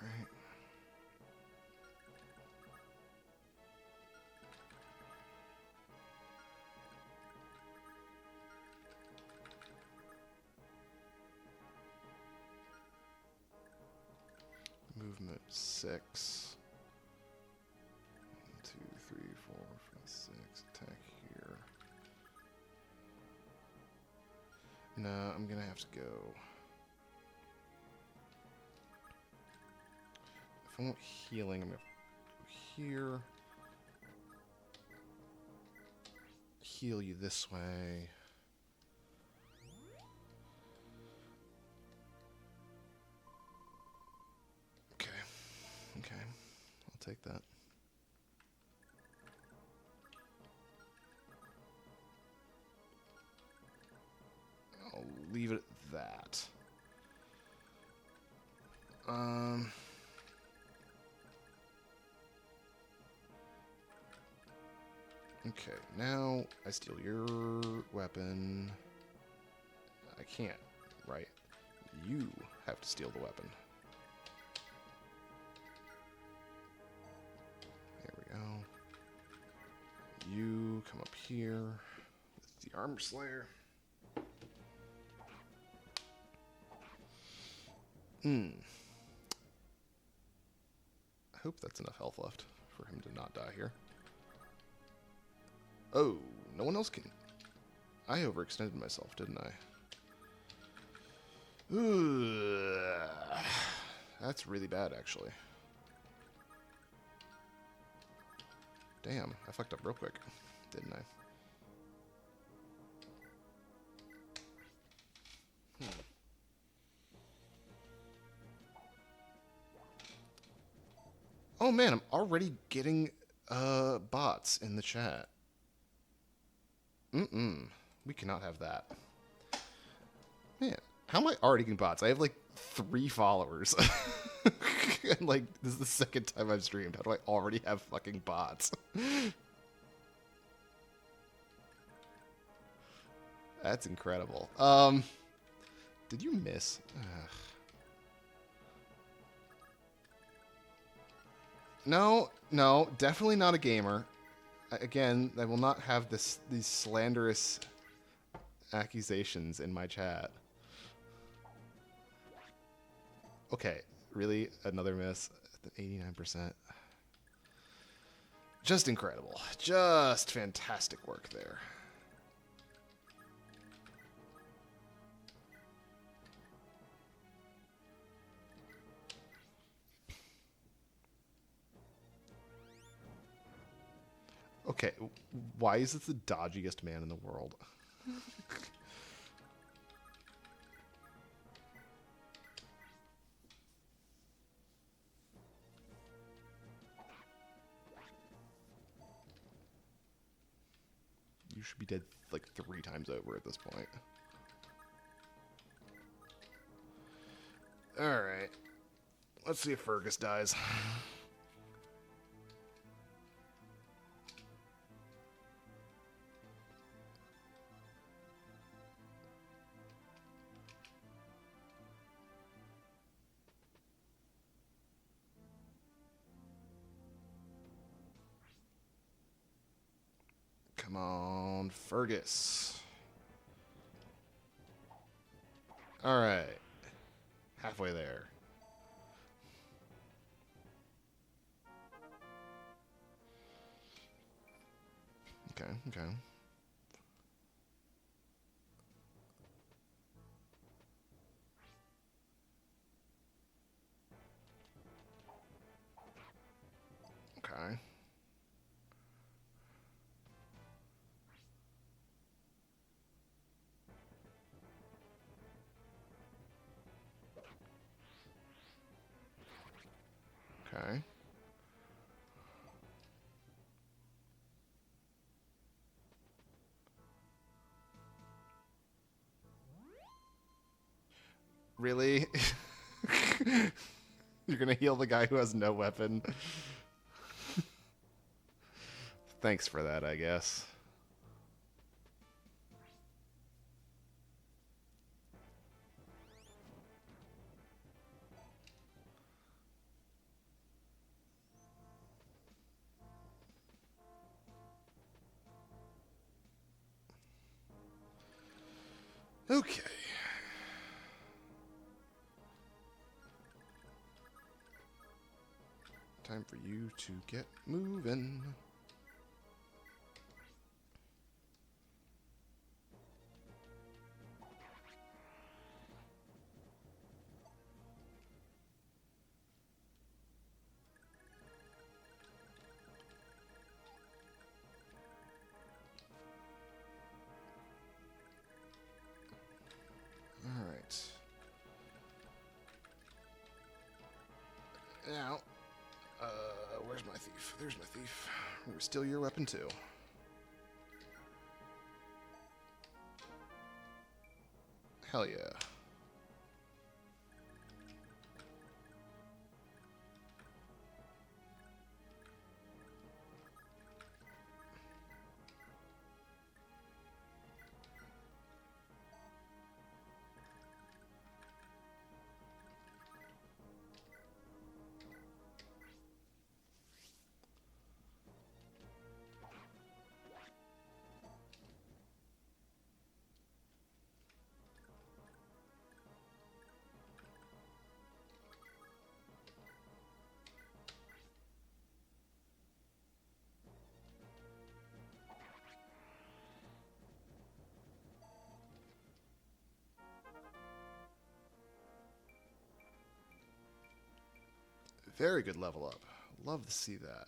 right? Movement 6. 1, 2, 3, 4, 5, 6. Attack here. No, I'm gonna have to go. If I want healing, I'm gonna go here. Heal you this way. Okay. Okay. I'll take that. I'll leave it at that. Okay, now I steal your weapon. I can't, right? You have to steal the weapon. There we go. You come up here with the Armor Slayer. I hope that's enough health left for him to not die here. Oh, no one else can. I overextended myself, didn't I? Ooh, that's really bad, actually. Damn, I fucked up real quick, didn't I? Oh man, I'm already getting bots in the chat. We cannot have that. Man, how am I already getting bots? I have like 3 followers. And like, this is the second time I've streamed. How do I already have fucking bots? That's incredible. Did you miss? Ugh. No, no, definitely not a gamer. Again, I will not have these slanderous accusations in my chat. Okay, really? Another miss? 89%. Just incredible. Just fantastic work there. Okay, why is this the dodgiest man in the world? You should be dead like 3 times over at this point. Alright. Let's see if Fergus dies. Come on, Fergus. Alright. Halfway there. Okay, okay. Okay. Okay. Really? You're gonna heal the guy who has no weapon. Thanks for that, I guess. Okay. Time for you to get moving. All right. Now, where's my thief? There's my thief. We're gonna steal your weapon too. Hell yeah. Very good level up. Love to see that.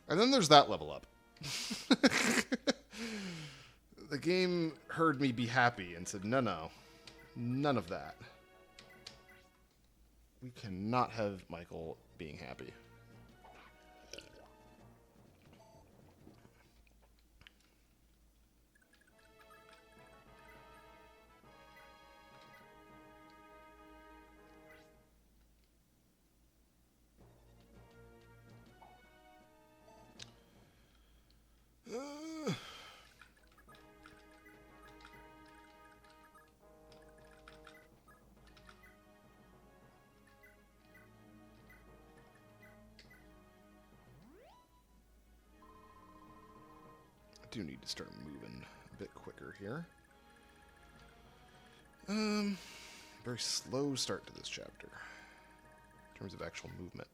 And then there's that level up. The game heard me be happy and said, no, none of that. We cannot have Michael being happy. I do need to start moving a bit quicker here. Very slow start to this chapter in terms of actual movement.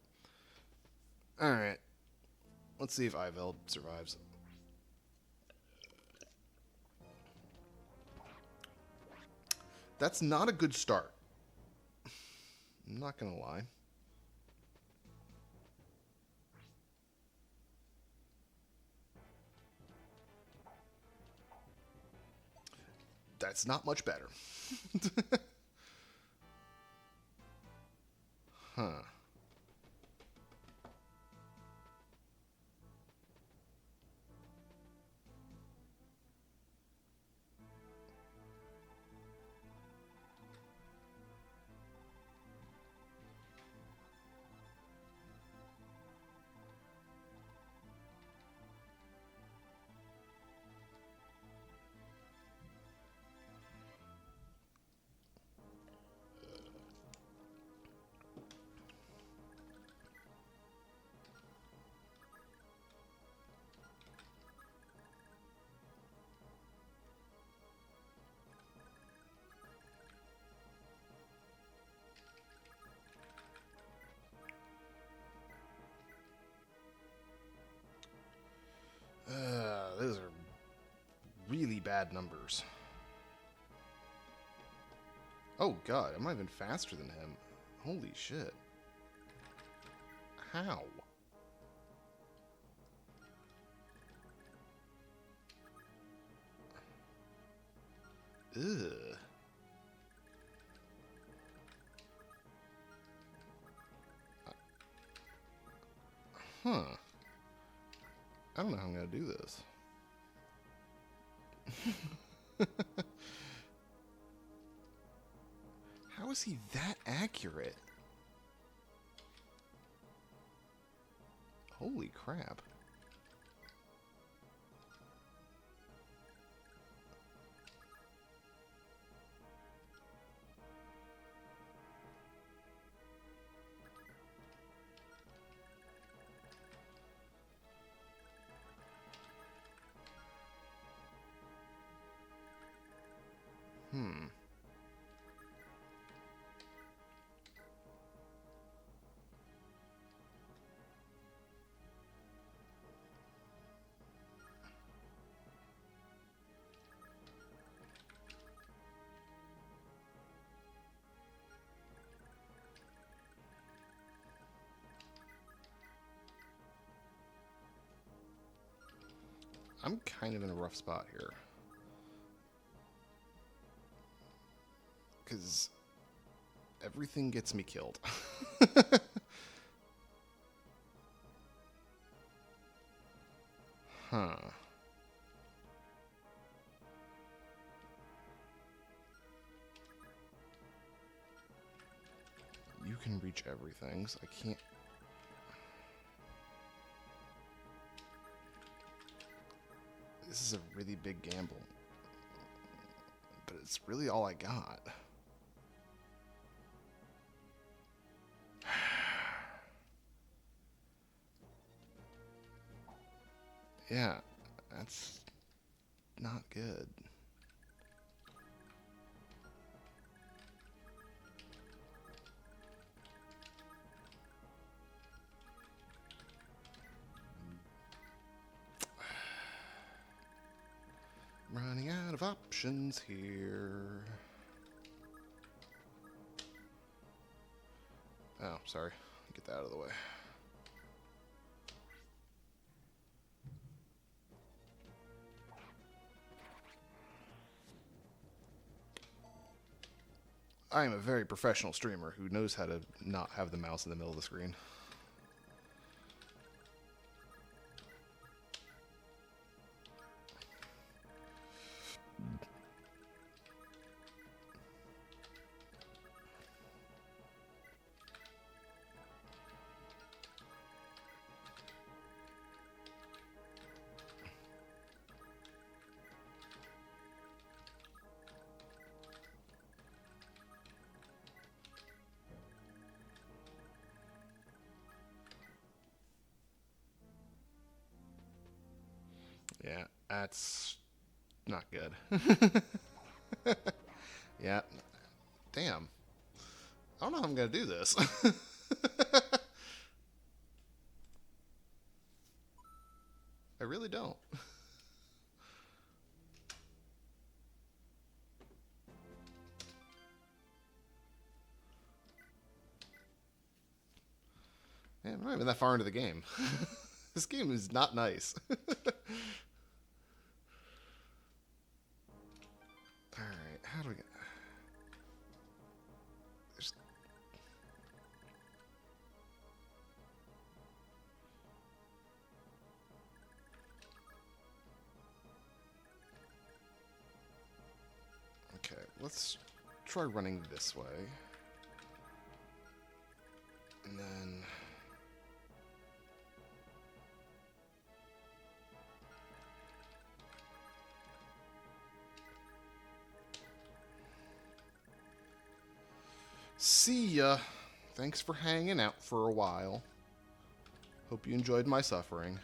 All right, let's see if Iveld survives. That's not a good start. I'm not gonna lie. That's not much better. Huh. Those are really bad numbers. Oh god, I'm not even faster than him. Holy shit. How? Ugh. Huh. I don't know how I'm going to do this. How is he that accurate? Holy crap. Hmm. I'm kind of in a rough spot here. Because everything gets me killed. Huh. You can reach everything, so I can't... This is a really big gamble. But it's really all I got. Yeah, that's not good. Running out of options here. Oh, sorry. Get that out of the way. I am a very professional streamer who knows how to not have the mouse in the middle of the screen. Yeah, that's not good. Yeah. Damn. I don't know how I'm going to do this. I really don't. Man, I'm not even that far into the game. This game is not nice. Alright, how do we get... There's... Okay, let's try running this way. And then... See ya. Thanks for hanging out for a while. Hope you enjoyed my suffering.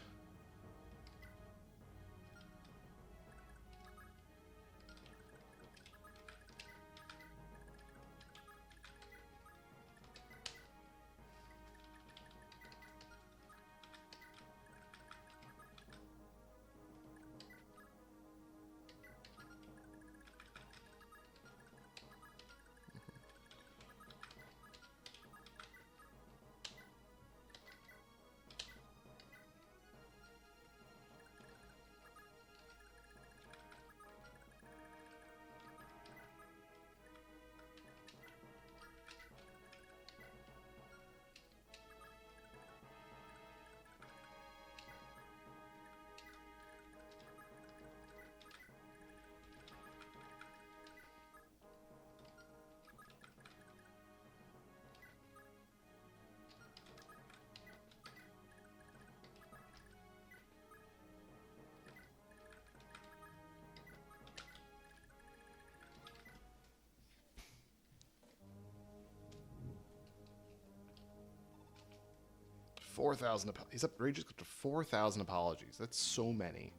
4,000. He's up. Rage up to 4,000 apologies. That's so many.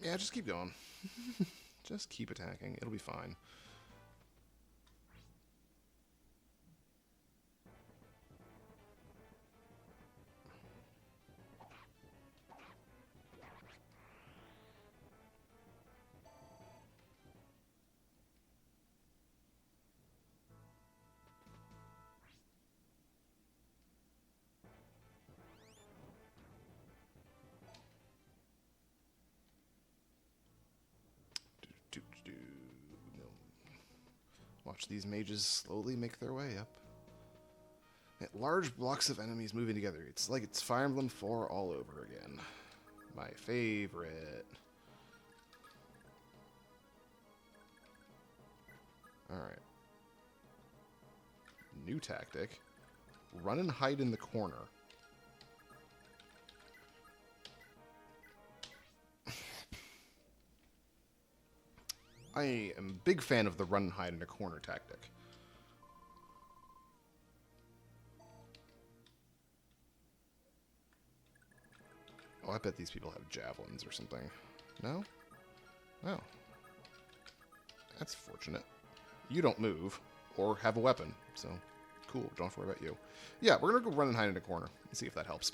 Yeah, just keep going. Just keep attacking. It'll be fine. No. Watch these mages slowly make their way up. Large blocks of enemies moving together. It's like it's Fire Emblem 4 all over again. My favorite. Alright. New tactic. Run and hide in the corner. I am a big fan of the run and hide in a corner tactic. Oh, I bet these people have javelins or something. No? No. That's fortunate. You don't move or have a weapon, so cool. Don't have to worry about you. Yeah, we're going to go run and hide in a corner and see if that helps.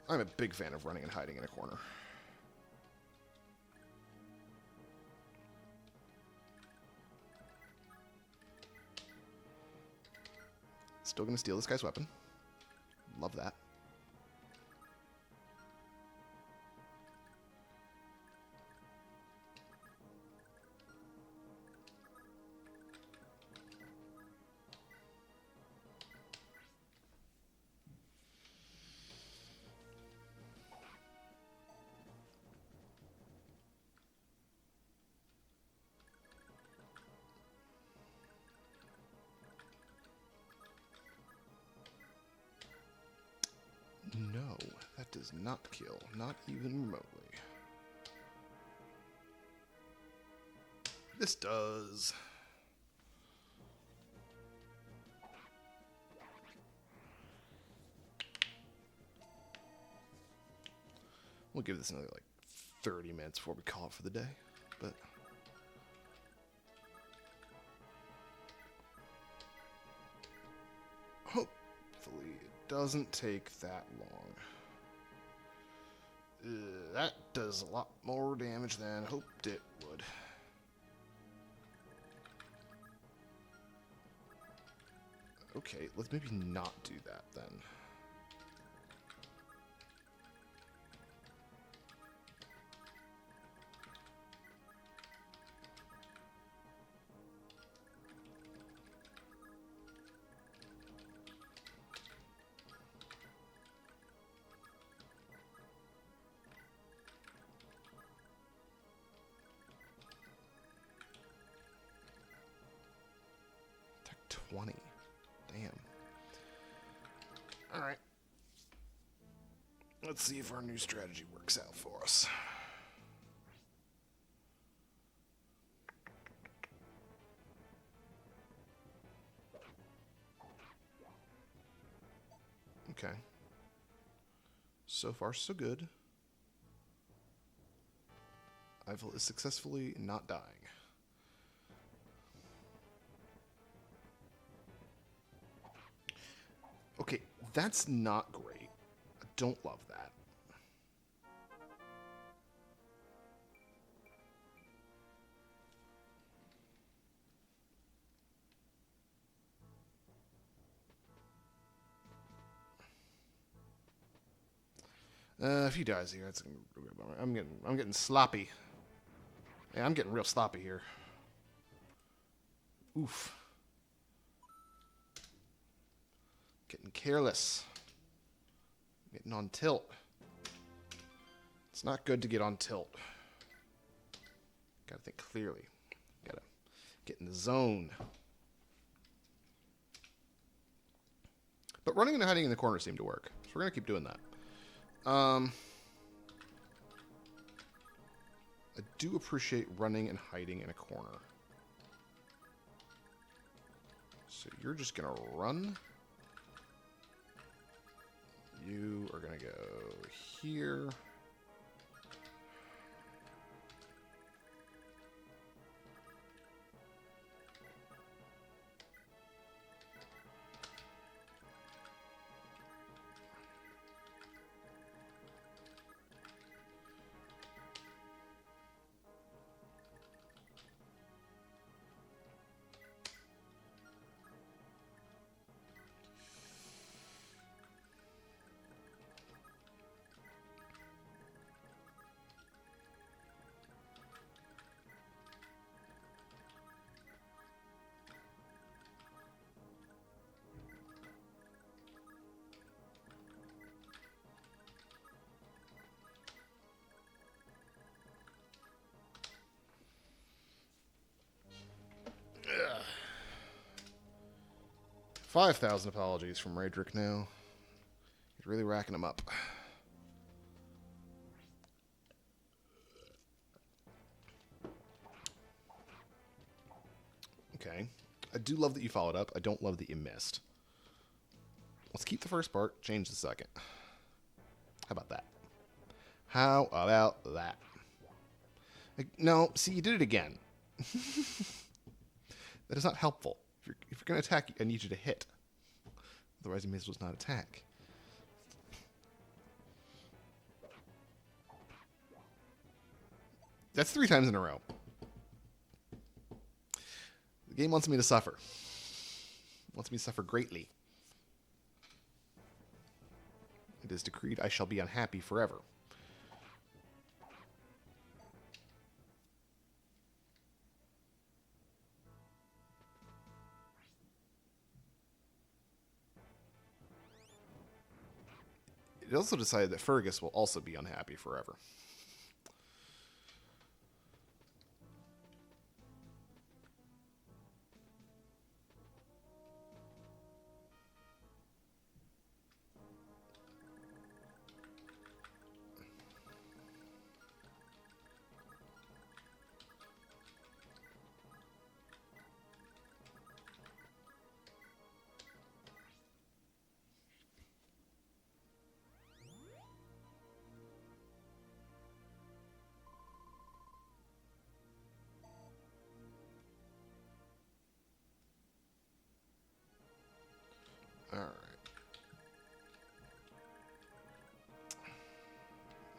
I'm a big fan of running and hiding in a corner. Still going to steal this guy's weapon. Love that. No, that does not kill. Not even remotely. This does. We'll give this another, like, 30 minutes before we call it for the day, but... hopefully it doesn't take that long. That does a lot more damage than I hoped it would. Okay, let's maybe not do that then. Tech 20. Damn. Alright. Let's see if our new strategy works out for us. Okay. So far, so good. Eiffel is successfully not dying. Okay, that's not great. I don't love that. If he dies here, that's I'm getting sloppy. Yeah, I'm getting real sloppy here. Oof. Getting careless. Getting on tilt. It's not good to get on tilt. Gotta think clearly. Gotta get in the zone. But running and hiding in the corner seemed to work. So we're gonna keep doing that. I do appreciate running and hiding in a corner. So you're just gonna run. You are gonna go here. Ugh. 5,000 apologies from Raedric now. He's really racking them up. Okay. I do love that you followed up. I don't love that you missed. Let's keep the first part, change the second. How about that? How about that? No, see, you did it again. That is not helpful. If you're going to attack, I need you to hit. Otherwise, you may as well not attack. That's 3 times in a row. The game wants me to suffer. It wants me to suffer greatly. It is decreed I shall be unhappy forever. It also decided that Fergus will also be unhappy forever.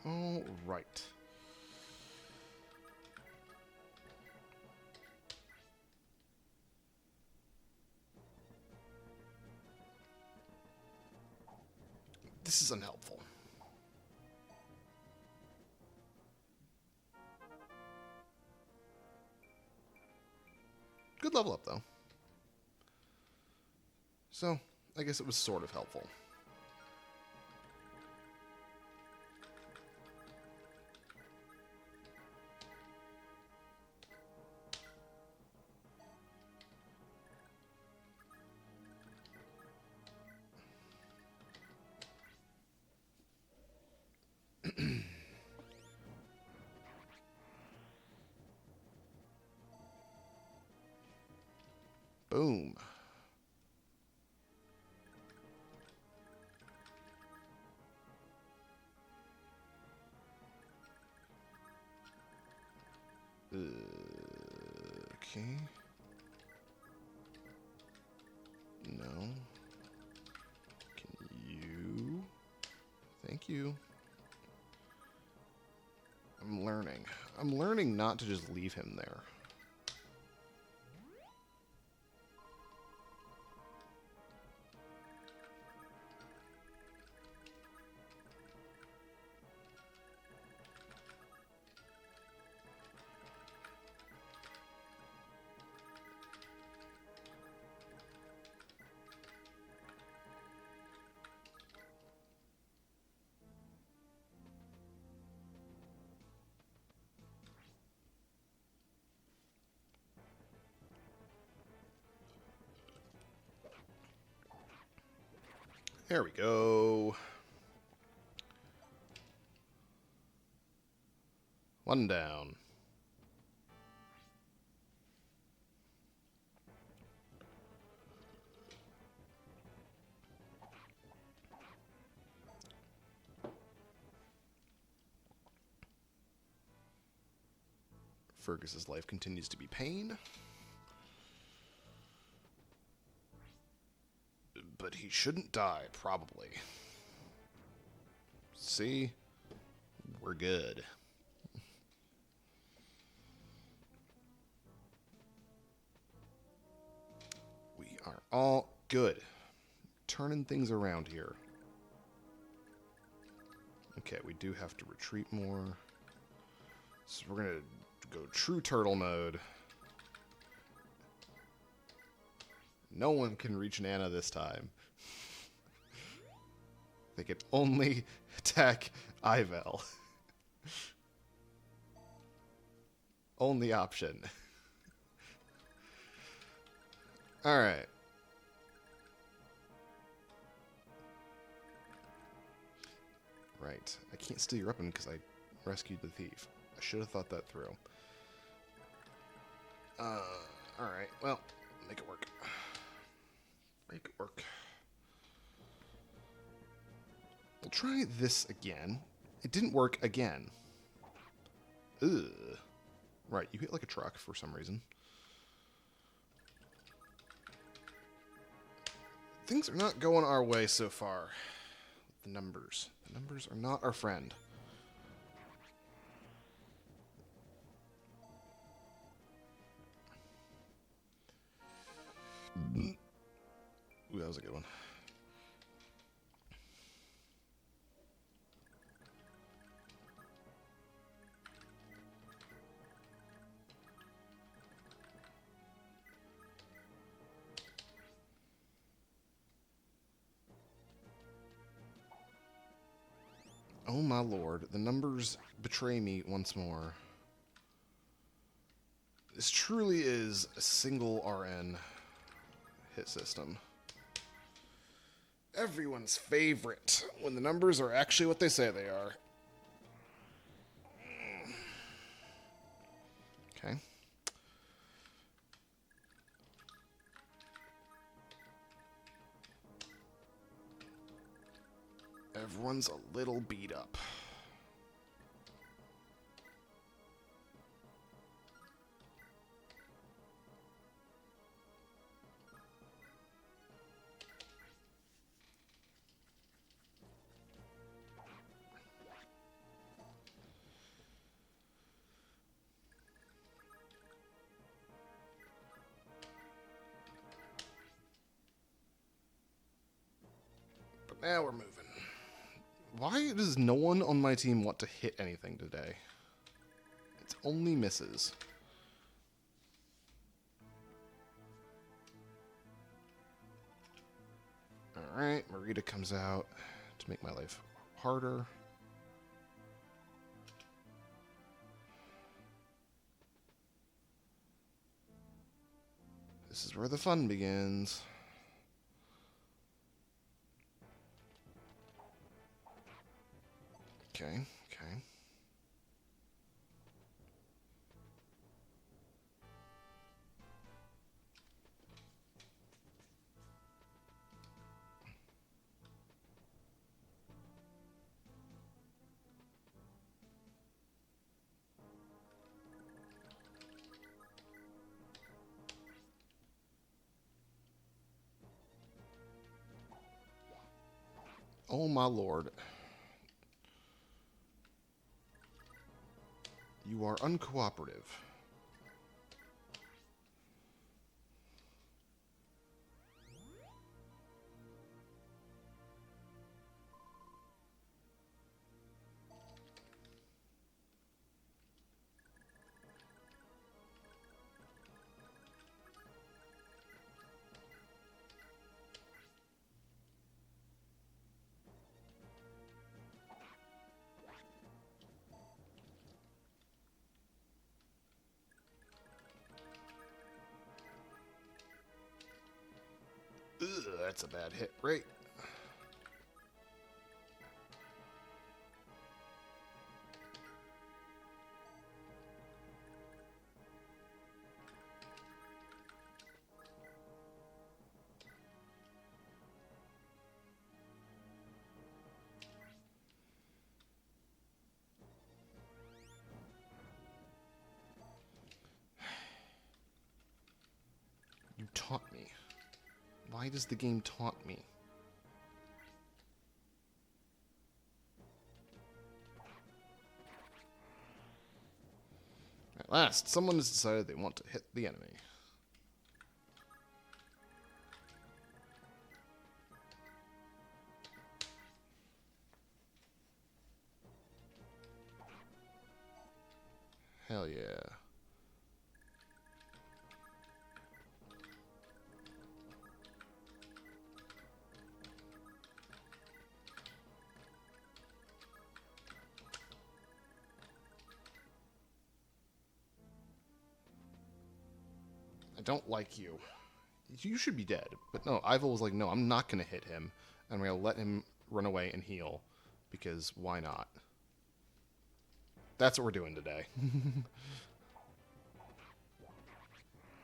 All right. This is unhelpful. Good level up, though. So, I guess it was sort of helpful. Boom. Okay. No. Can you? Thank you. I'm learning. I'm learning not to just leave him there. There we go. One down. Fergus's life continues to be pain. But he shouldn't die, probably. See? We're good. We are all good. Turning things around here. Okay, we do have to retreat more. So we're going to go true turtle mode. No one can reach Nana this time. They can only attack Ivel. Only option. Alright. Right. I can't steal your weapon because I rescued the thief. I should have thought that through. Alright. Well, make it work. Make it work. We'll try this again. It didn't work again. Ugh. Right, you hit like a truck for some reason. Things are not going our way so far. The numbers. The numbers are not our friend. Ooh, that was a good one. Oh my lord, the numbers betray me once more. This truly is a single RN hit system. Everyone's favorite when the numbers are actually what they say they are. Okay. Everyone's a little beat up. But now we're moving. Why does no one on my team want to hit anything today? It's only misses. Alright, Marita comes out to make my life harder. This is where the fun begins. Okay, okay. Oh my lord. You are uncooperative. Ugh, that's a bad hit rate. taunt me. Why does the game taunt me? At last, someone has decided they want to hit the enemy. Hell yeah. I don't like you. You should be dead. But no, Ivel was like, no, I'm not going to hit him. I'm going to let him run away and heal. Because why not? That's what we're doing today.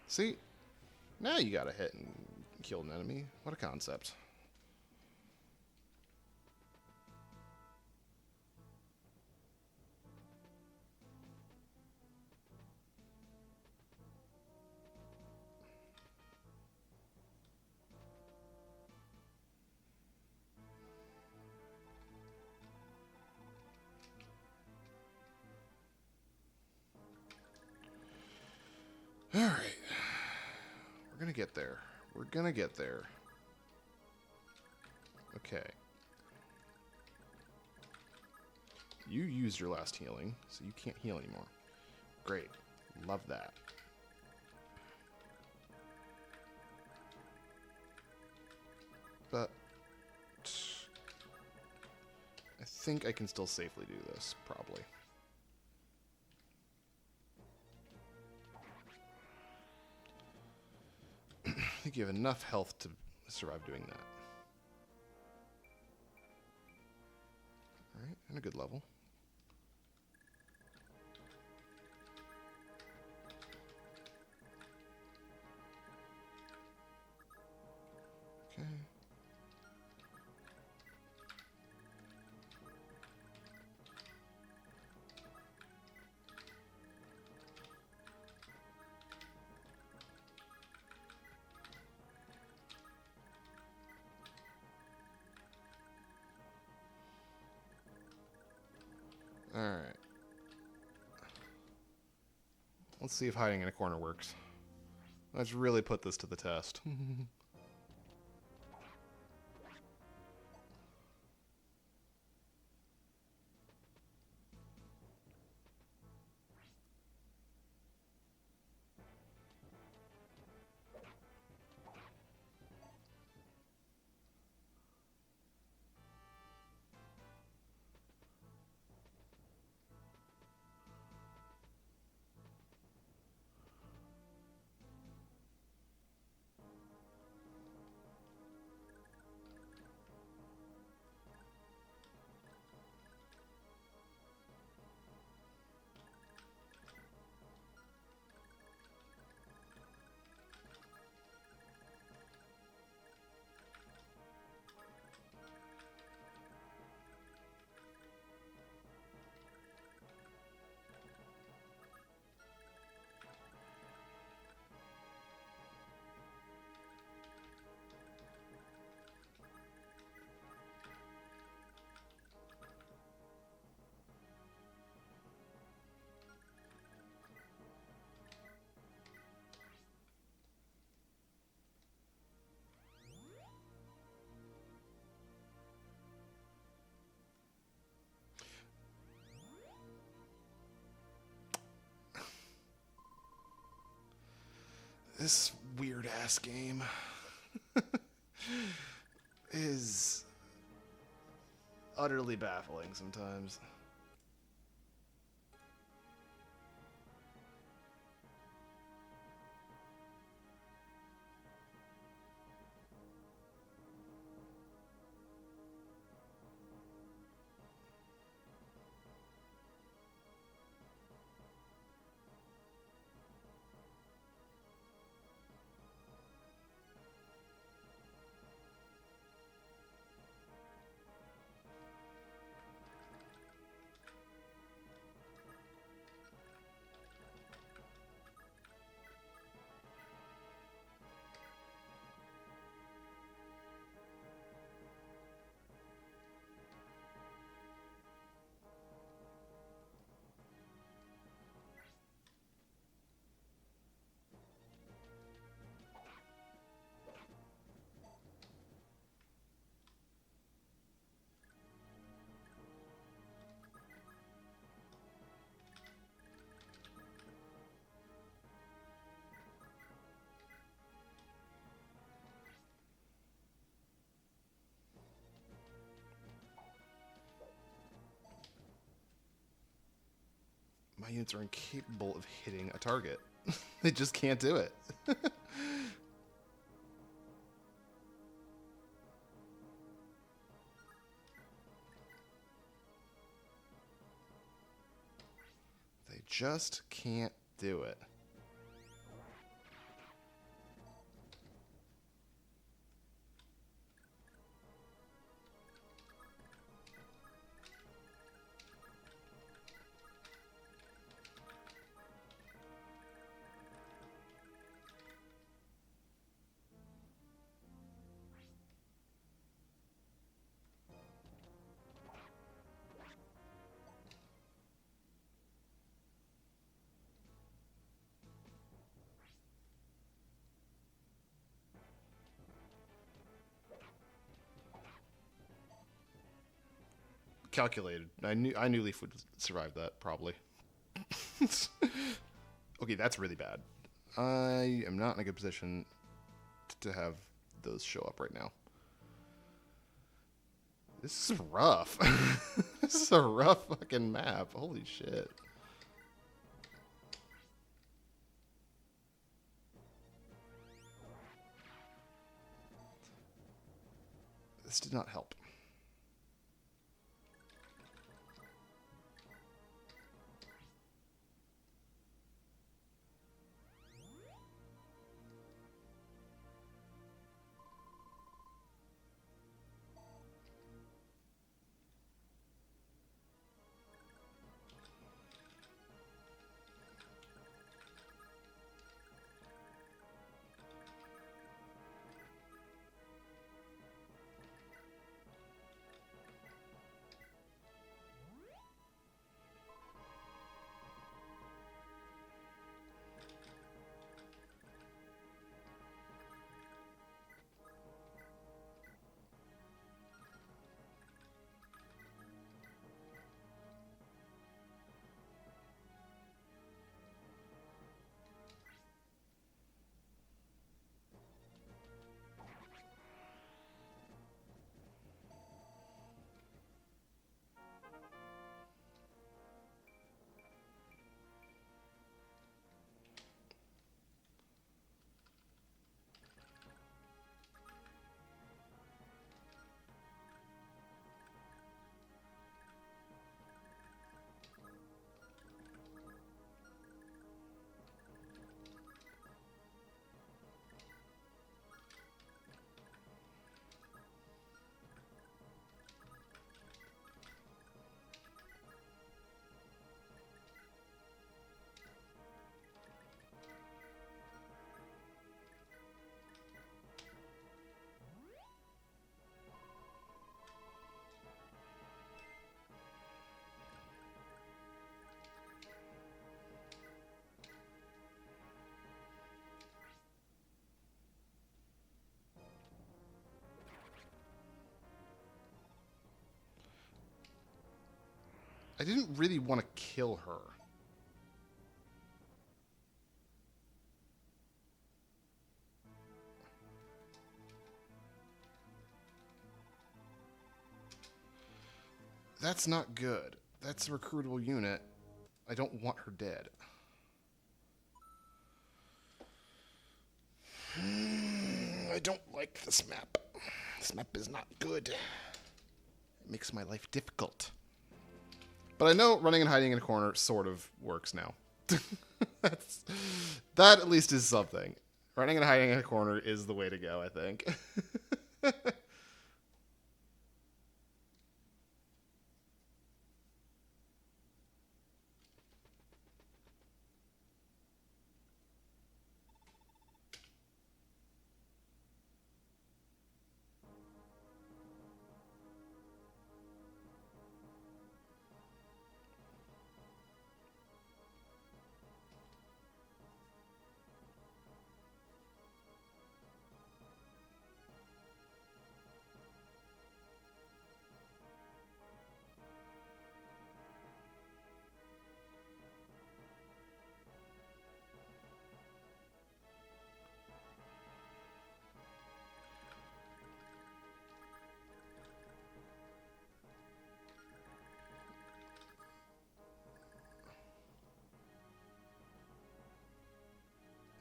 See? Now you gotta hit and kill an enemy. What a concept. Alright. We're gonna get there. We're gonna get there. Okay. You used your last healing, so you can't heal anymore. Great. Love that. But I think I can still safely do this, probably. I think you have enough health to survive doing that. Alright, and a good level. Okay. Alright. Let's see if hiding in a corner works. Let's really put this to the test. This weird-ass game is utterly baffling sometimes. my units are incapable of hitting a target. They just can't do it. They just can't do it. Calculated. I knew Leaf would survive that, probably. Okay, that's really bad. I am not in a good position to have those show up right now. This is rough. This is a rough fucking map. Holy shit. This did not help. I didn't really want to kill her. That's not good. That's a recruitable unit. I don't want her dead. I don't like this map. This map is not good. It makes my life difficult. But I know running and hiding in a corner sort of works now. That at least is something. Running and hiding in a corner is the way to go, I think.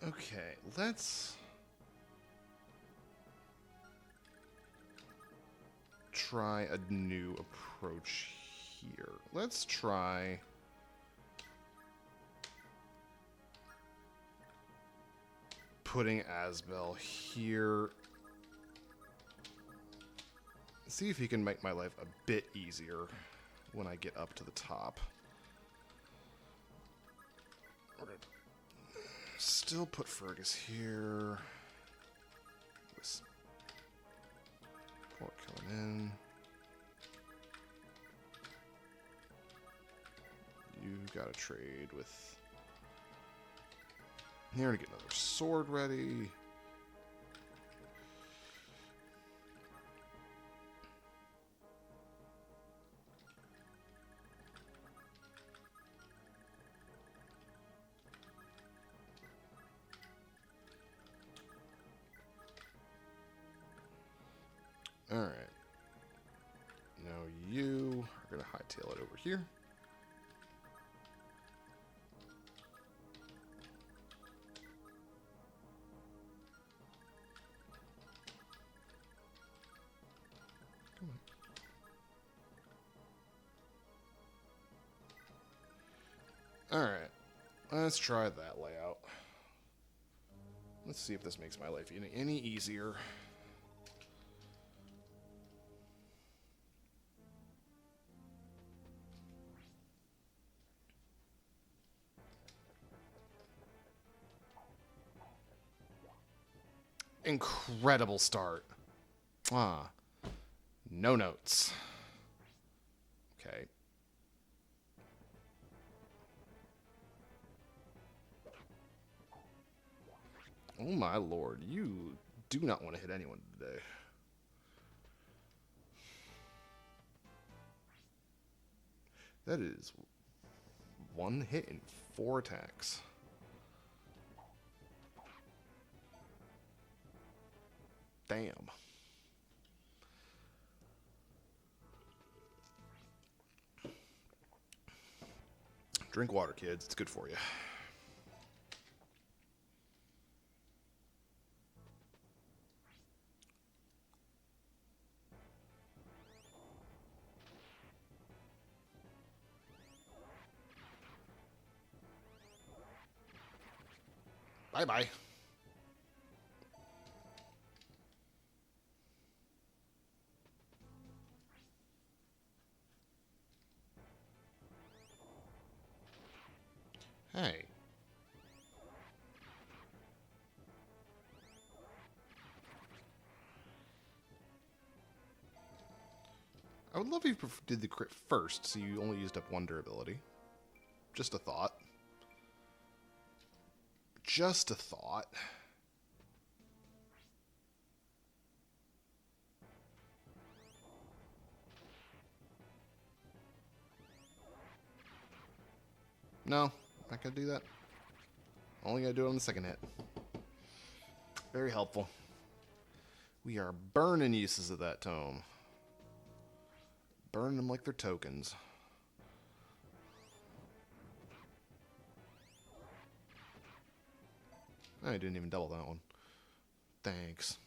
Okay, let's try a new approach here. Let's try putting Asbel here. See if he can make my life a bit easier when I get up to the top. We're gonna still put Fergus here. This port coming in. You gotta trade with here to get another sword ready. Alright. Now you are going to hightail it over here. Alright. Let's try that layout. Let's see if this makes my life any easier. Incredible start. Ah. No notes. Okay. Oh my lord, you do not want to hit anyone today. That is one hit and 4 attacks. Damn. Drink water, kids. It's good for you. Bye-bye. Hey. I would love if you did the crit first, so you only used up 1 durability. Just a thought. Just a thought. No, not gonna do that. Only gonna do it on the second hit. Very helpful. We are burning uses of that tome. Burn them like they're tokens. I didn't even double that one. Thanks.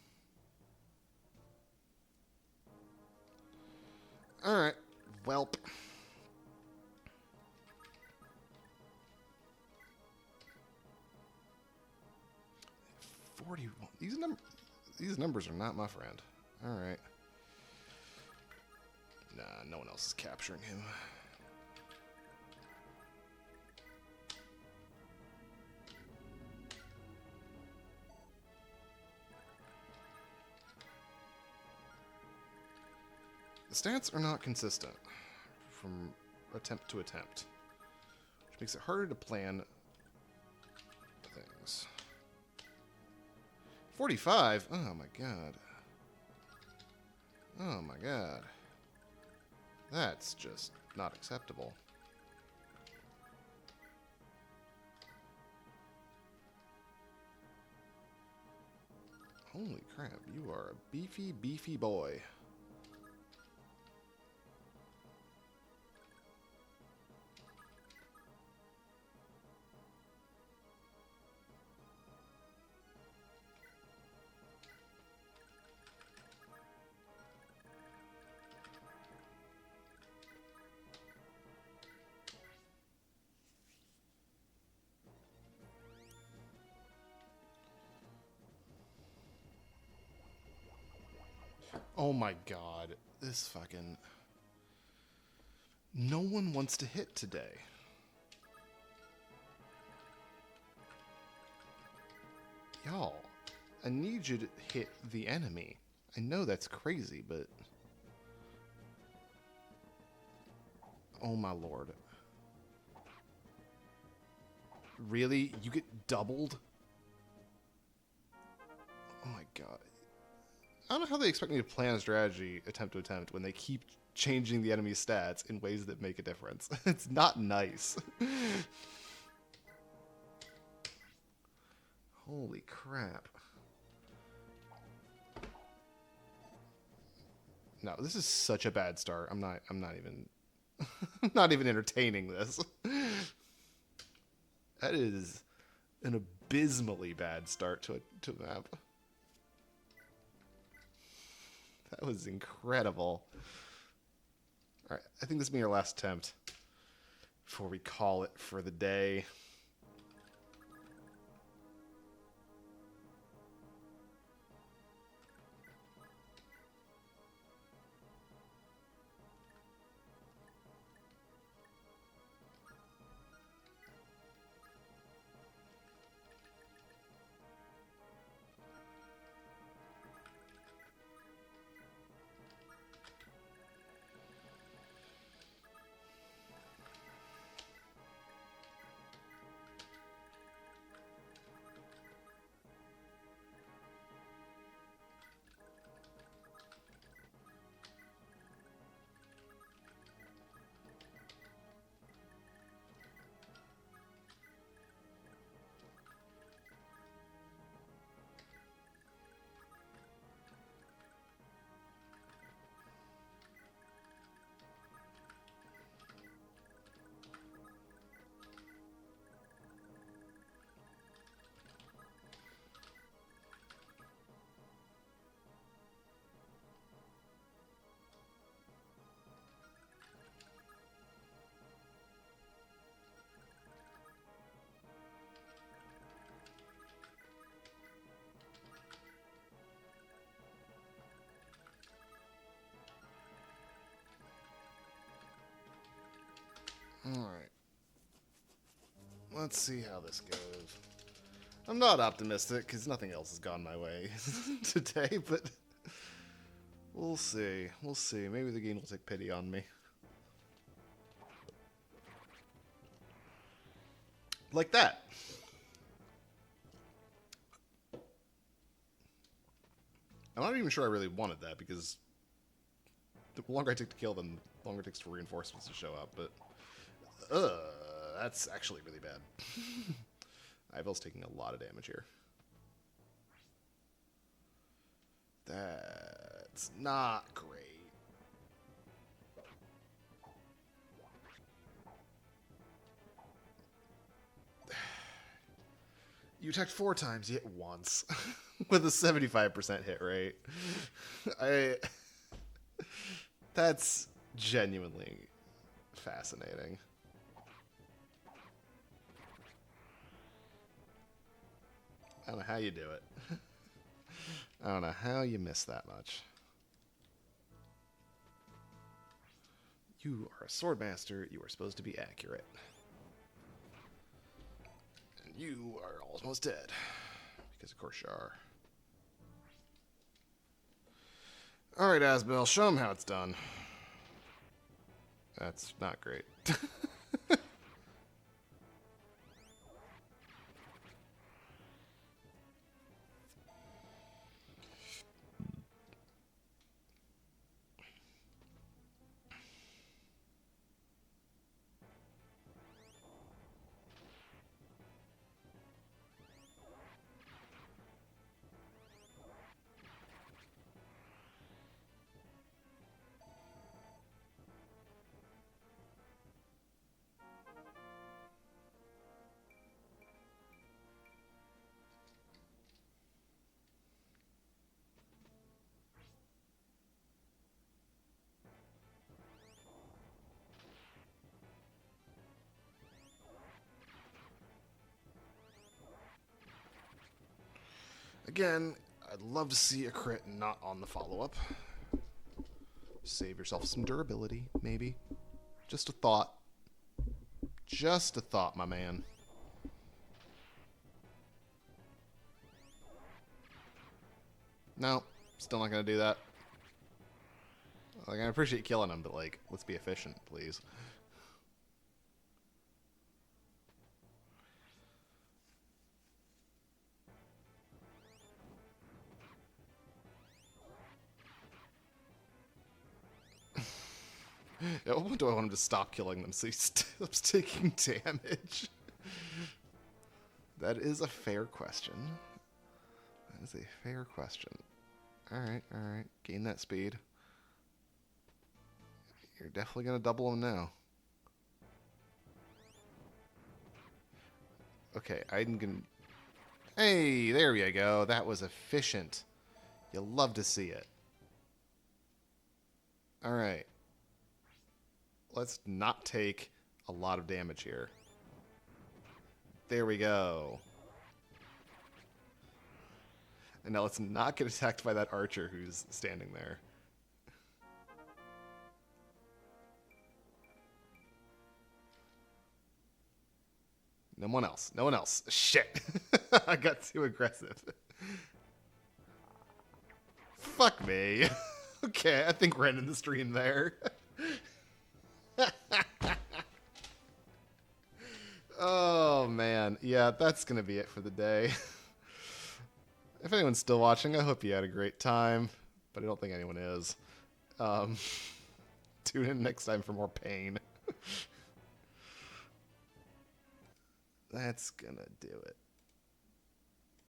Alright. Welp. These numbers are not my friend. Alright. Nah, no one else is capturing him. The stats are not consistent from attempt to attempt, which makes it harder to plan things. 45? Oh my god. Oh my god. That's just not acceptable. Holy crap, you are a beefy, beefy boy. Oh my god. This fucking... No one wants to hit today. Y'all, I need you to hit the enemy. I know that's crazy, but... Oh my lord. Really? You get doubled? Oh my god. I don't know how they expect me to plan a strategy attempt to attempt when they keep changing the enemy's stats in ways that make a difference. It's not nice. Holy crap. No, this is such a bad start. I'm not even I'm not even entertaining this. That is an abysmally bad start to a map. That was incredible. Alright, I think this will be our last attempt before we call it for the day. Alright. Let's see how this goes. I'm not optimistic because nothing else has gone my way today, but we'll see. We'll see. Maybe the game will take pity on me. Like that. I'm not even sure I really wanted that because the longer I take to kill them, the longer it takes for reinforcements to show up, but that's actually really bad. Ivel's taking a lot of damage here. That's not great. You attacked 4 times, you hit once. With a 75% hit rate. That's genuinely fascinating. I don't know how you do it. I don't know how you miss that much. You are a swordmaster. You are supposed to be accurate. And you are almost dead. Because of course you are. Alright, Asbel, show him how it's done. That's not great. Again, I'd love to see a crit not on the follow-up. Save yourself some durability, maybe. Just a thought. Just a thought, my man. No, still not gonna do that. Like, I appreciate killing him, but like, let's be efficient, please. At what point do I want him to stop killing them so he stops taking damage? That is a fair question. That is a fair question. Alright, alright. Gain that speed. You're definitely going to double him now. Okay, I'm going to... Hey, there we go. That was efficient. You'll love to see it. Alright. Let's not take a lot of damage here. There we go. And now let's not get attacked by that archer who's standing there. No one else. No one else. Shit. I got too aggressive. Fuck me. Okay, I think we're ending the stream there. Oh, man. Yeah, that's going to be it for the day. If anyone's still watching, I hope you had a great time, but I don't think anyone is. Tune in next time for more pain. That's gonna do it.